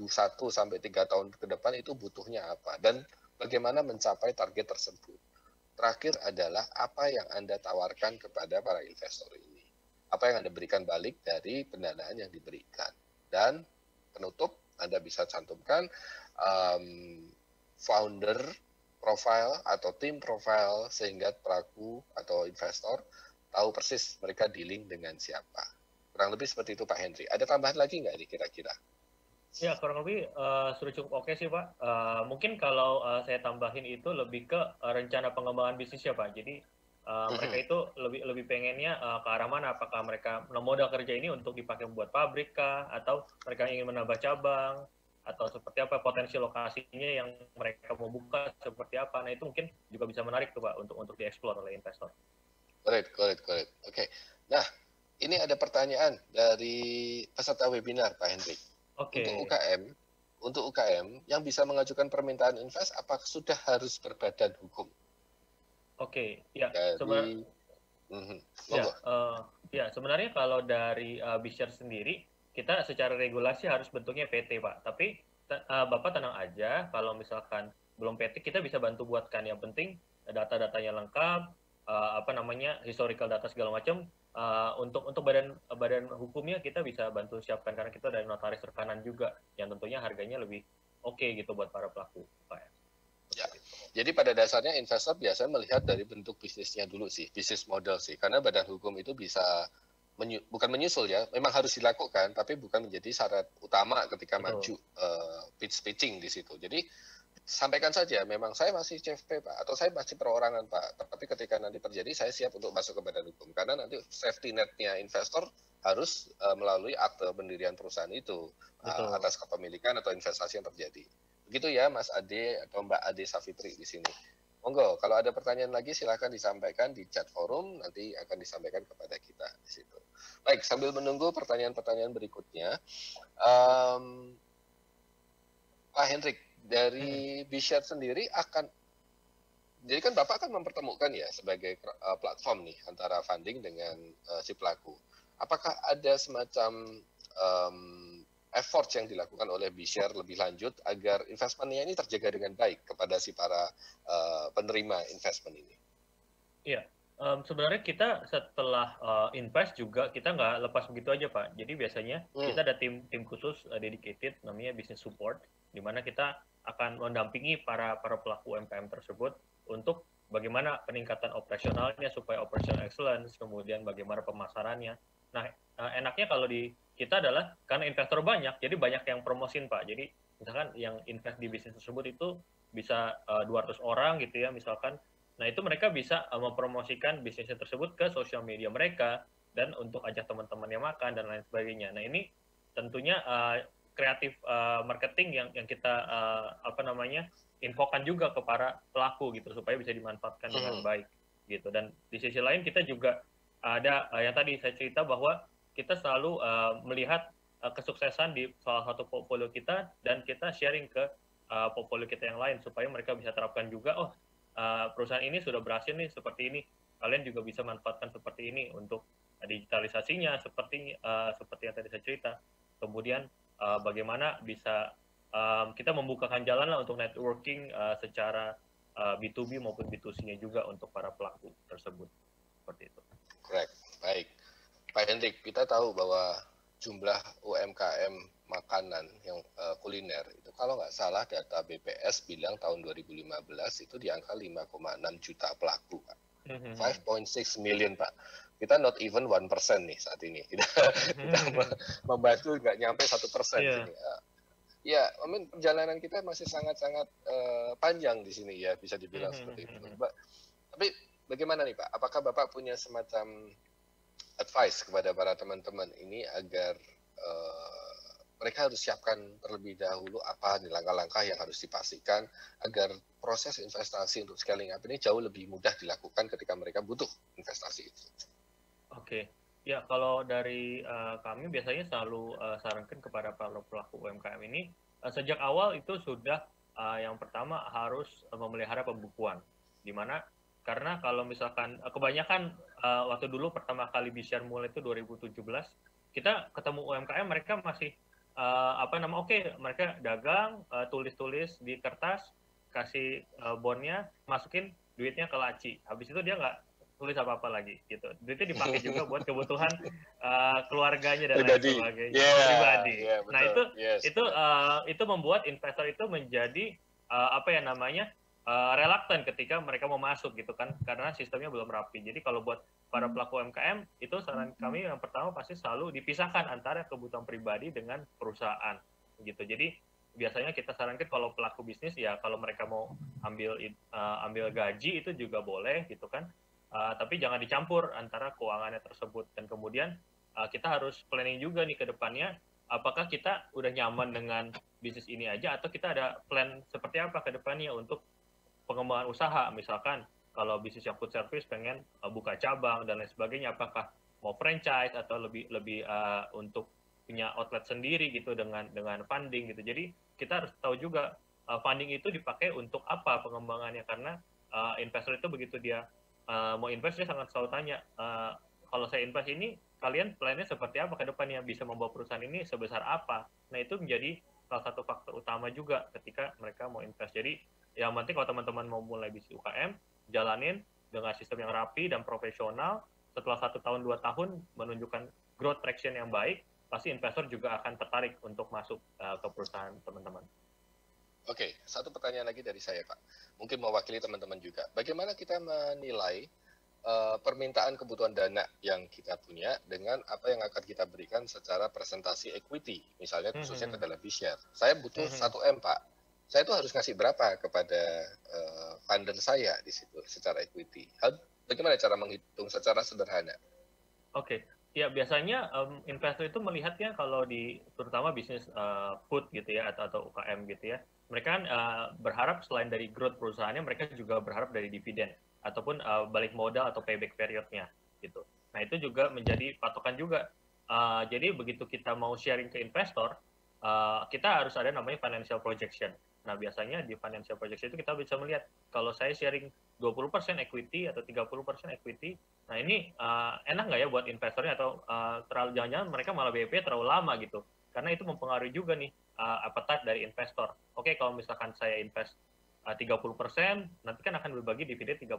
[SPEAKER 1] 1-3 tahun ke depan itu butuhnya apa dan bagaimana mencapai target tersebut. Terakhir adalah apa yang Anda tawarkan kepada para investor ini. Apa yang Anda berikan balik dari pendanaan yang diberikan. Dan penutup, Anda bisa cantumkan founder profile atau tim profile sehingga pelaku atau investor tahu persis mereka dealing dengan siapa. Kurang lebih seperti itu Pak Henry. Ada tambahan lagi nggak nih kira-kira?
[SPEAKER 7] Ya, kurang lebih sudah cukup oke sih Pak. Mungkin kalau saya tambahin itu lebih ke rencana pengembangan bisnisnya Pak. Jadi mereka itu lebih pengennya ke arah mana, apakah mereka modal kerja ini untuk dipakai membuat pabrik kah, atau mereka ingin menambah cabang, atau seperti apa potensi lokasinya yang mereka mau buka seperti apa. Nah itu mungkin juga bisa menarik tuh Pak untuk dieksplor oleh investor.
[SPEAKER 1] Correct. Oke. Nah ini ada pertanyaan dari peserta webinar Pak Hendrik.
[SPEAKER 7] Oke.
[SPEAKER 1] Untuk UKM yang bisa mengajukan permintaan invest, apakah sudah harus berbadan hukum?
[SPEAKER 7] Oke, ya sebenarnya. Sebenarnya kalau dari BShare sendiri, kita secara regulasi harus bentuknya PT Pak. Tapi Bapak tenang aja, kalau misalkan belum PT kita bisa bantu buatkan. Yang penting data-datanya lengkap, historical data segala macam. Untuk badan hukumnya kita bisa bantu siapkan karena kita dari notaris rekanan juga, yang tentunya harganya lebih oke gitu buat para pelaku Pak.
[SPEAKER 1] Ya, jadi pada dasarnya investor biasanya melihat dari bentuk bisnisnya dulu sih, bisnis model sih, karena badan hukum itu bisa bukan menyusul ya, memang harus dilakukan, tapi bukan menjadi syarat utama ketika maju pitching di situ. Jadi sampaikan saja, memang saya masih CFP Pak, atau saya masih perorangan Pak, tapi ketika nanti terjadi saya siap untuk masuk ke badan hukum, karena nanti safety net-nya investor harus melalui akte pendirian perusahaan itu atas kepemilikan atau investasi yang terjadi. Begitu ya Mas Ade atau Mbak Ade Safitri di sini. Monggo, kalau ada pertanyaan lagi silakan disampaikan di chat forum, nanti akan disampaikan kepada kita di situ. Baik, sambil menunggu pertanyaan-pertanyaan berikutnya, Pak Hendrik, dari BShare sendiri jadi kan Bapak akan mempertemukan ya sebagai platform nih antara funding dengan si pelaku. Apakah ada semacam effort yang dilakukan oleh BShare lebih lanjut agar investmentnya ini terjaga dengan baik kepada si para penerima investment ini?
[SPEAKER 7] Iya, sebenarnya kita setelah invest juga kita nggak lepas begitu aja Pak. Jadi biasanya kita ada tim khusus dedicated namanya business support, di mana kita akan mendampingi para pelaku UMKM tersebut untuk bagaimana peningkatan operasionalnya supaya operational excellence, kemudian bagaimana pemasarannya. Nah, enaknya kalau di kita adalah karena investor banyak, jadi banyak yang promosin Pak. Jadi misalkan yang invest di bisnis tersebut itu bisa 200 orang gitu ya misalkan. Nah itu mereka bisa mempromosikan bisnisnya tersebut ke sosial media mereka dan untuk ajak teman-temannya makan dan lain sebagainya. Nah ini tentunya kreatif marketing yang kita infokan juga ke para pelaku gitu supaya bisa dimanfaatkan dengan baik gitu. Dan di sisi lain kita juga ada yang tadi saya cerita bahwa kita selalu melihat kesuksesan di salah satu portfolio kita dan kita sharing ke portfolio kita yang lain supaya mereka bisa terapkan juga, perusahaan ini sudah berhasil nih seperti ini, kalian juga bisa manfaatkan seperti ini untuk digitalisasinya seperti yang tadi saya cerita. Kemudian bagaimana bisa kita membukakan jalan lah untuk networking secara B2B maupun B2C-nya juga untuk para pelaku tersebut. Seperti itu.
[SPEAKER 1] Correct. Baik. Pak Hendrik, kita tahu bahwa jumlah UMKM makanan yang kuliner itu kalau nggak salah data BPS bilang tahun 2015 itu di angka 5,6 juta pelaku, Pak. 5.6 million, Pak. Kita not even 1% nih saat ini. Kita membantu nggak nyampe 1% sini. Ya, perjalanan kita masih sangat-sangat panjang di sini ya, bisa dibilang seperti itu. Tapi bagaimana nih Pak? Apakah Bapak punya semacam advice kepada para teman-teman ini agar mereka harus siapkan terlebih dahulu apa nih langkah-langkah yang harus dipastikan agar proses investasi untuk scaling up ini jauh lebih mudah dilakukan ketika mereka butuh investasi itu?
[SPEAKER 7] Oke. Ya, kalau dari kami biasanya selalu sarankan kepada para pelaku UMKM ini, sejak awal itu sudah yang pertama harus memelihara pembukuan. Di mana karena kalau misalkan kebanyakan waktu dulu pertama kali Bishare mulai itu 2017, kita ketemu UMKM mereka masih mereka dagang, tulis-tulis di kertas, kasih bonnya, masukin duitnya ke laci. Habis itu dia nggak tulis apa-apa lagi gitu. Duitnya dipakai juga buat kebutuhan keluarganya dan lain sebagainya. Pribadi. Nah itu membuat investor itu menjadi reluctant ketika mereka mau masuk gitu kan, karena sistemnya belum rapi. Jadi kalau buat para pelaku UMKM itu saran kami yang pertama pasti selalu dipisahkan antara kebutuhan pribadi dengan perusahaan gitu. Jadi biasanya kita sarankan kalau pelaku bisnis ya kalau mereka mau ambil gaji itu juga boleh gitu kan. Tapi jangan dicampur antara keuangannya tersebut. Dan kemudian kita harus planning juga nih ke depannya, apakah kita udah nyaman dengan bisnis ini aja atau kita ada plan seperti apa ke depannya untuk pengembangan usaha. Misalkan kalau bisnis yang food service pengen buka cabang dan lain sebagainya, apakah mau franchise atau lebih untuk punya outlet sendiri gitu dengan funding gitu. Jadi kita harus tahu juga funding itu dipakai untuk apa pengembangannya, karena investor itu begitu dia mau invest dia sangat selalu tanya, kalau saya invest ini kalian plannya seperti apa ke depannya, bisa membawa perusahaan ini sebesar apa. Nah itu menjadi salah satu faktor utama juga ketika mereka mau invest. Jadi yang penting kalau teman-teman mau mulai bisnis UKM, jalanin dengan sistem yang rapi dan profesional. Setelah 1 tahun 2 tahun menunjukkan growth traction yang baik, pasti investor juga akan tertarik untuk masuk ke perusahaan teman-teman.
[SPEAKER 1] Oke, satu pertanyaan lagi dari saya Pak. Mungkin mewakili teman-teman juga. Bagaimana kita menilai permintaan kebutuhan dana yang kita punya dengan apa yang akan kita berikan secara presentasi equity, misalnya khususnya ke dalam B-share. Saya butuh 1M Pak. Saya itu harus ngasih berapa kepada funder saya di situ secara equity. Bagaimana cara menghitung secara sederhana?
[SPEAKER 7] Oke. Ya biasanya investor itu melihatnya kalau di terutama bisnis food gitu ya atau UKM gitu ya, mereka kan berharap selain dari growth perusahaannya, mereka juga berharap dari dividen ataupun balik modal atau payback periodnya gitu. Nah itu juga menjadi patokan juga. Jadi begitu kita mau sharing ke investor, kita harus ada namanya financial projection. Nah biasanya di financial projection itu kita bisa melihat kalau saya sharing 20% equity atau 30% equity, nah ini enak nggak ya buat investornya atau terlalu jangan-jangan mereka malah BP terlalu lama gitu, karena itu mempengaruhi juga nih appetite dari investor. Oke, kalau misalkan saya invest 30%, nanti kan akan berbagi dividen 30%,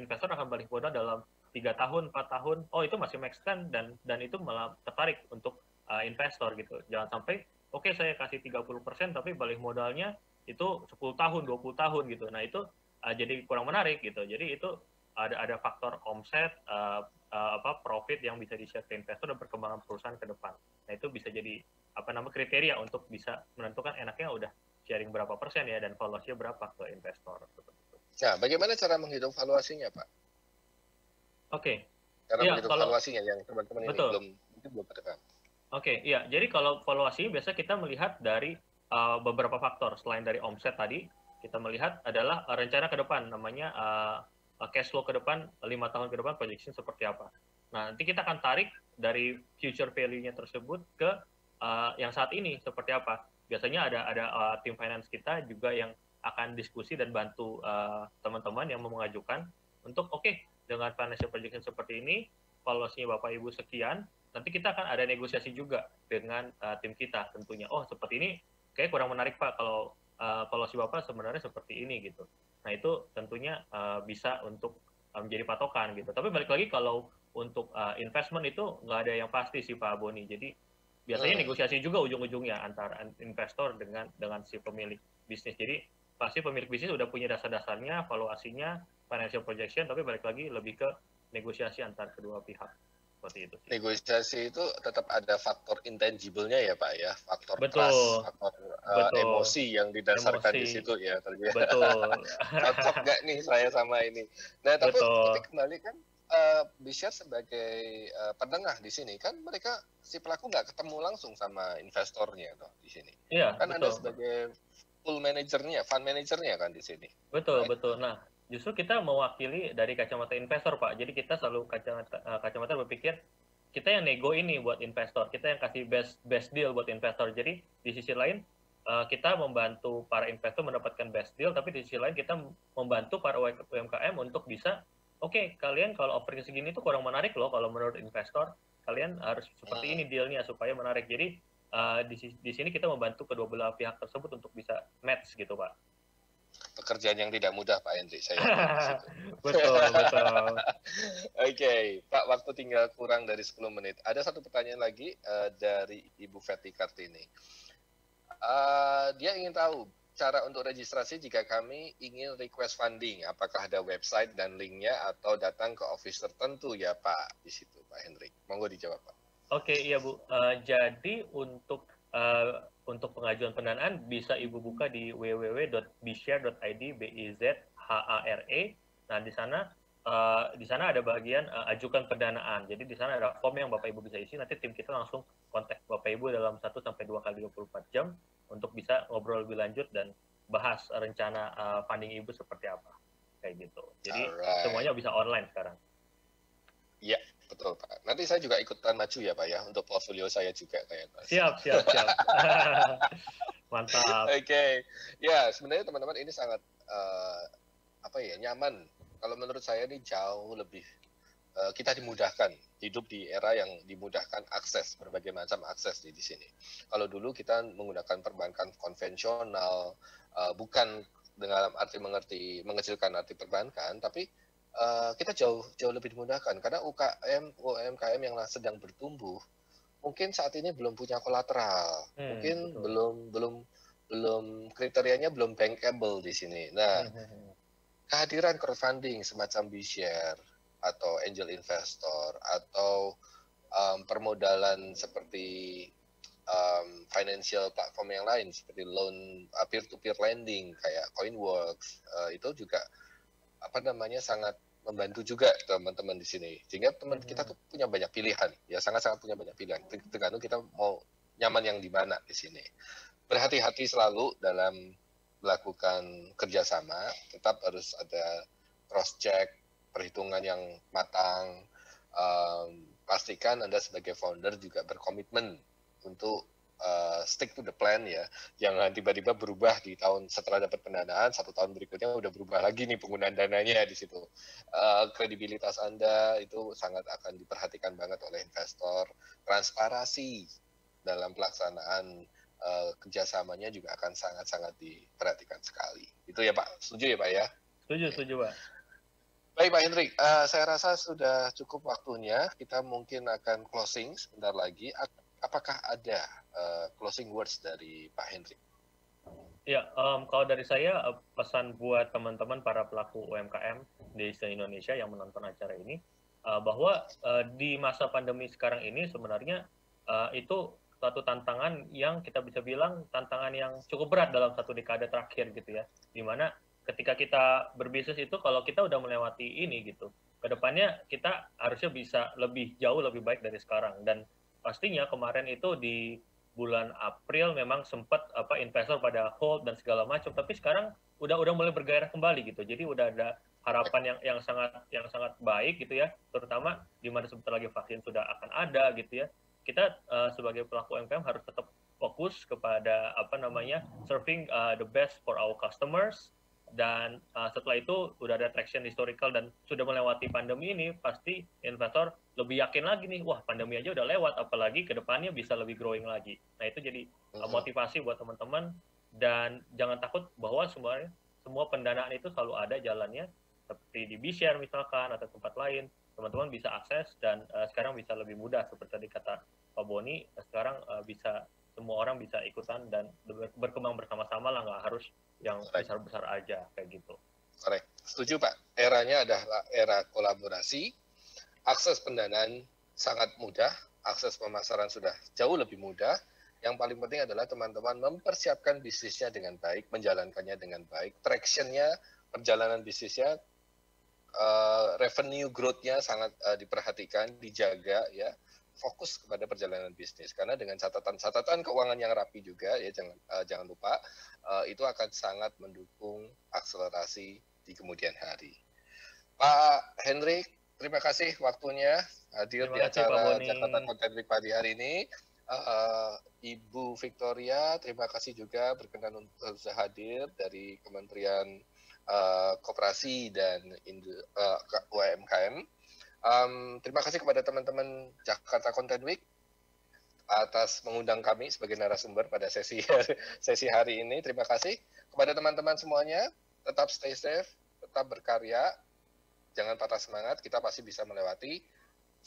[SPEAKER 7] investor akan balik modal dalam 3 tahun, 4 tahun, oh itu masih make sense dan itu malah tertarik untuk investor gitu. Jangan sampai oke, saya kasih 30% tapi balik modalnya itu 10 tahun, 20 tahun gitu. Nah, itu jadi kurang menarik gitu. Jadi itu ada faktor omset, profit yang bisa di-share ke investor dan perkembangan perusahaan ke depan. Nah, itu bisa jadi kriteria untuk bisa menentukan enaknya udah sharing berapa persen ya dan valuasinya berapa ke investor.
[SPEAKER 1] Nah, bagaimana cara menghitung valuasinya, Pak?
[SPEAKER 7] Oke.
[SPEAKER 1] Cara menghitung valuasinya yang teman-teman ini belum paham.
[SPEAKER 7] Oke, iya. Jadi kalau valuasi biasa kita melihat dari beberapa faktor selain dari omset tadi, kita melihat adalah rencana ke depan, namanya cash flow ke depan 5 tahun ke depan projection seperti apa. Nah, nanti kita akan tarik dari future value-nya tersebut ke yang saat ini seperti apa. Biasanya ada tim finance kita juga yang akan diskusi dan bantu teman-teman yang mau mengajukan untuk dengan financial projection seperti ini, valuasinya Bapak Ibu sekian, nanti kita akan ada negosiasi juga dengan tim kita tentunya. Oh, seperti ini kayak kurang menarik Pak, kalau valuasi Bapak sebenarnya seperti ini gitu. Nah, itu tentunya bisa untuk menjadi patokan gitu. Tapi balik lagi kalau untuk investment itu nggak ada yang pasti sih Pak Boni. Jadi biasanya negosiasi juga ujung-ujungnya antara investor dengan si pemilik bisnis. Jadi pasti pemilik bisnis udah punya dasar-dasarnya, valuasinya, financial projection, tapi balik lagi lebih ke negosiasi antar kedua pihak. Seperti itu sih.
[SPEAKER 1] Negosiasi itu tetap ada faktor intangible-nya ya Pak ya, faktor
[SPEAKER 7] Betul.
[SPEAKER 1] trust, faktor
[SPEAKER 7] Betul.
[SPEAKER 1] emosi yang didasarkan di
[SPEAKER 7] Emosi.
[SPEAKER 1] situ ya.
[SPEAKER 7] Betul.
[SPEAKER 1] Cocok nggak nih saya sama ini? Nah, tapi
[SPEAKER 7] Betul.
[SPEAKER 1] kembali kan Bishare sebagai penengah di sini kan mereka si pelaku nggak ketemu langsung sama investornya toh di sini.
[SPEAKER 7] Iya,
[SPEAKER 1] Kan
[SPEAKER 7] betul.
[SPEAKER 1] Anda sebagai full manajernya, fund manajernya kan di sini.
[SPEAKER 7] Betul,
[SPEAKER 1] Right?
[SPEAKER 7] betul. Nah, justru kita mewakili dari kacamata investor, Pak. Jadi kita selalu kacamata berpikir kita yang nego ini buat investor, kita yang kasih best deal buat investor. Jadi di sisi lain kita membantu para investor mendapatkan best deal, tapi di sisi lain kita membantu para UMKM untuk bisa, kalian kalau offering segini itu kurang menarik loh kalau menurut investor, kalian harus seperti ini dealnya supaya menarik. Jadi di sini kita membantu kedua belah pihak tersebut untuk bisa match gitu, Pak.
[SPEAKER 1] Pekerjaan yang tidak mudah Pak Hendrik, saya.
[SPEAKER 7] Betul, betul.
[SPEAKER 1] Oke, Pak, waktu tinggal kurang dari 10 menit. Ada satu pertanyaan lagi dari Ibu Fetty Kartini. Dia ingin tahu cara untuk registrasi jika kami ingin request funding. Apakah ada website dan linknya atau datang ke office tertentu ya Pak di situ, Pak Hendrik? Monggo dijawab Pak.
[SPEAKER 7] Oke, iya Bu. Jadi untuk pengajuan pendanaan bisa Ibu buka di www.bizshare.id, BIZHARE. Nah, di sana ada bagian ajukan pendanaan. Jadi di sana ada form yang Bapak Ibu bisa isi, nanti tim kita langsung kontak Bapak Ibu dalam 1 sampai 2 kali 24 jam untuk bisa ngobrol lebih lanjut dan bahas rencana funding Ibu seperti apa. Kayak gitu. Jadi semuanya bisa online sekarang.
[SPEAKER 1] Iya, betul Pak. Nanti saya juga ikutan maju ya Pak ya, untuk portfolio saya juga kayak Pak.
[SPEAKER 7] Siap. Mantap.
[SPEAKER 1] Oke. Ya, sebenarnya teman-teman ini sangat nyaman. Kalau menurut saya ini jauh lebih kita dimudahkan hidup di era yang dimudahkan akses, berbagai macam akses di sini. Kalau dulu kita menggunakan perbankan konvensional, bukan dengan arti mengecilkan arti perbankan, tapi kita jauh lebih dimudahkan karena UMKM yang sedang bertumbuh mungkin saat ini belum punya kolateral, mungkin belum kriterianya belum bankable di sini. Nah, kehadiran crowdfunding semacam BIZshare atau angel investor atau permodalan seperti financial platform yang lain seperti loan peer-to-peer lending kayak Coinworks itu juga sangat membantu juga teman-teman di sini. Sehingga teman kita tuh punya banyak pilihan, ya sangat-sangat punya banyak pilihan. Tergantung kita mau nyaman yang di mana di sini. Berhati-hati selalu dalam melakukan kerjasama, tetap harus ada cross check, perhitungan yang matang. Pastikan Anda sebagai founder juga berkomitmen untuk stick to the plan ya, jangan tiba-tiba berubah di tahun setelah dapat pendanaan 1 tahun berikutnya udah berubah lagi nih penggunaan dananya di situ. Kredibilitas Anda itu sangat akan diperhatikan banget oleh investor. Transparansi dalam pelaksanaan kerjasamanya juga akan sangat-sangat diperhatikan sekali. Itu ya Pak, setuju ya Pak ya?
[SPEAKER 7] Setuju Pak.
[SPEAKER 1] Baik Pak Hendrik, saya rasa sudah cukup waktunya. Kita mungkin akan closing sebentar lagi. Apakah ada closing words dari Pak Hendrik?
[SPEAKER 7] Ya, kalau dari saya pesan buat teman-teman para pelaku UMKM di seluruh Indonesia yang menonton acara ini, bahwa di masa pandemi sekarang ini sebenarnya itu suatu tantangan yang kita bisa bilang tantangan yang cukup berat dalam 1 dekade terakhir gitu ya, dimana ketika kita berbisnis itu kalau kita udah melewati ini gitu, kedepannya kita harusnya bisa lebih jauh lebih baik dari sekarang. Dan pastinya kemarin itu di bulan April memang sempat investor pada hold dan segala macam, tapi sekarang udah mulai bergairah kembali gitu. Jadi udah ada harapan yang sangat baik gitu ya, terutama di mana sebentar lagi vaksin sudah akan ada gitu ya. Kita sebagai pelaku UMKM harus tetap fokus kepada serving the best for our customers. Dan setelah itu udah ada traction historical dan sudah melewati pandemi ini, pasti investor lebih yakin lagi nih, wah pandemi aja udah lewat, apalagi ke depannya bisa lebih growing lagi. Nah itu jadi motivasi buat teman-teman, dan jangan takut bahwa semua pendanaan itu selalu ada jalannya, seperti di B-Share misalkan atau tempat lain, teman-teman bisa akses, dan sekarang bisa lebih mudah seperti tadi kata Pak Boni, sekarang semua orang bisa ikutan dan berkembang bersama-sama lah, nggak harus yang besar-besar aja kayak gitu.
[SPEAKER 1] Correct. Setuju Pak. Eranya adalah era kolaborasi, akses pendanaan sangat mudah, akses pemasaran sudah jauh lebih mudah. Yang paling penting adalah teman-teman mempersiapkan bisnisnya dengan baik, menjalankannya dengan baik, traction-nya, perjalanan bisnisnya, revenue growth-nya sangat diperhatikan, dijaga ya. Fokus kepada perjalanan bisnis, karena dengan catatan keuangan yang rapi juga ya, jangan lupa itu akan sangat mendukung akselerasi di kemudian hari. Pak Hendrik, terima kasih waktunya hadir di acara Jakarta Content Week pagi hari ini. Ibu Victoria, terima kasih juga berkenan untuk hadir dari Kementerian Koperasi dan UMKM. Terima kasih kepada teman-teman Jakarta Content Week atas mengundang kami sebagai narasumber pada sesi hari ini. Terima kasih kepada teman-teman semuanya. Tetap stay safe, tetap berkarya, jangan patah semangat. Kita pasti bisa melewati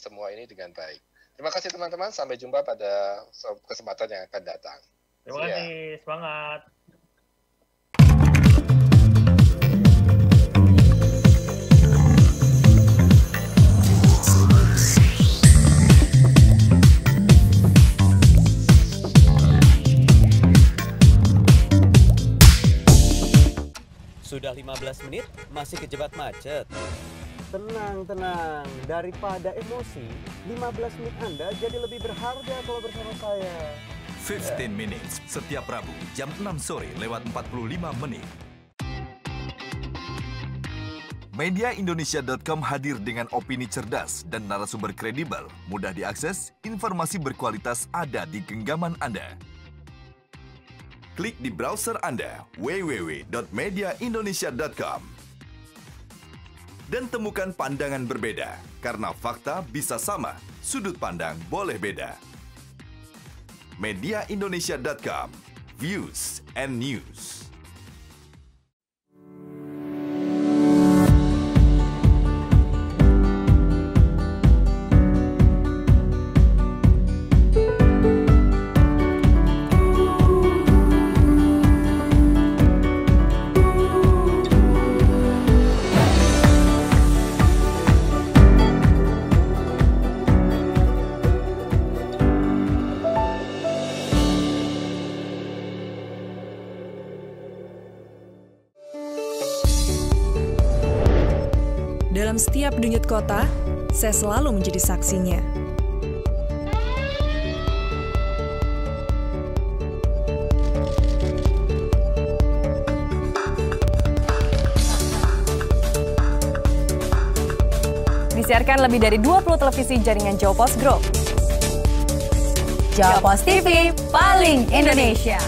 [SPEAKER 1] semua ini dengan baik. Terima kasih teman-teman. Sampai jumpa pada kesempatan yang akan datang.
[SPEAKER 7] Terima kasih. Semangat.
[SPEAKER 8] Sudah 15 menit, masih kejebak macet.
[SPEAKER 9] Tenang. Daripada emosi, 15 menit Anda jadi lebih berharga kalau bersama saya.
[SPEAKER 10] 15 Minutes, setiap Rabu, jam 6 sore lewat 45 menit. Mediaindonesia.com hadir dengan opini cerdas dan narasumber kredibel, mudah diakses, informasi berkualitas ada di genggaman Anda. Klik di browser Anda www.mediaindonesia.com dan temukan pandangan berbeda, karena fakta bisa sama, sudut pandang boleh beda. Mediaindonesia.com, views and news.
[SPEAKER 11] Dalam setiap denyut kota, saya selalu menjadi saksinya. Disiarkan lebih dari 20 televisi jaringan Jawa Post Group. Jawa Post TV, paling Indonesia.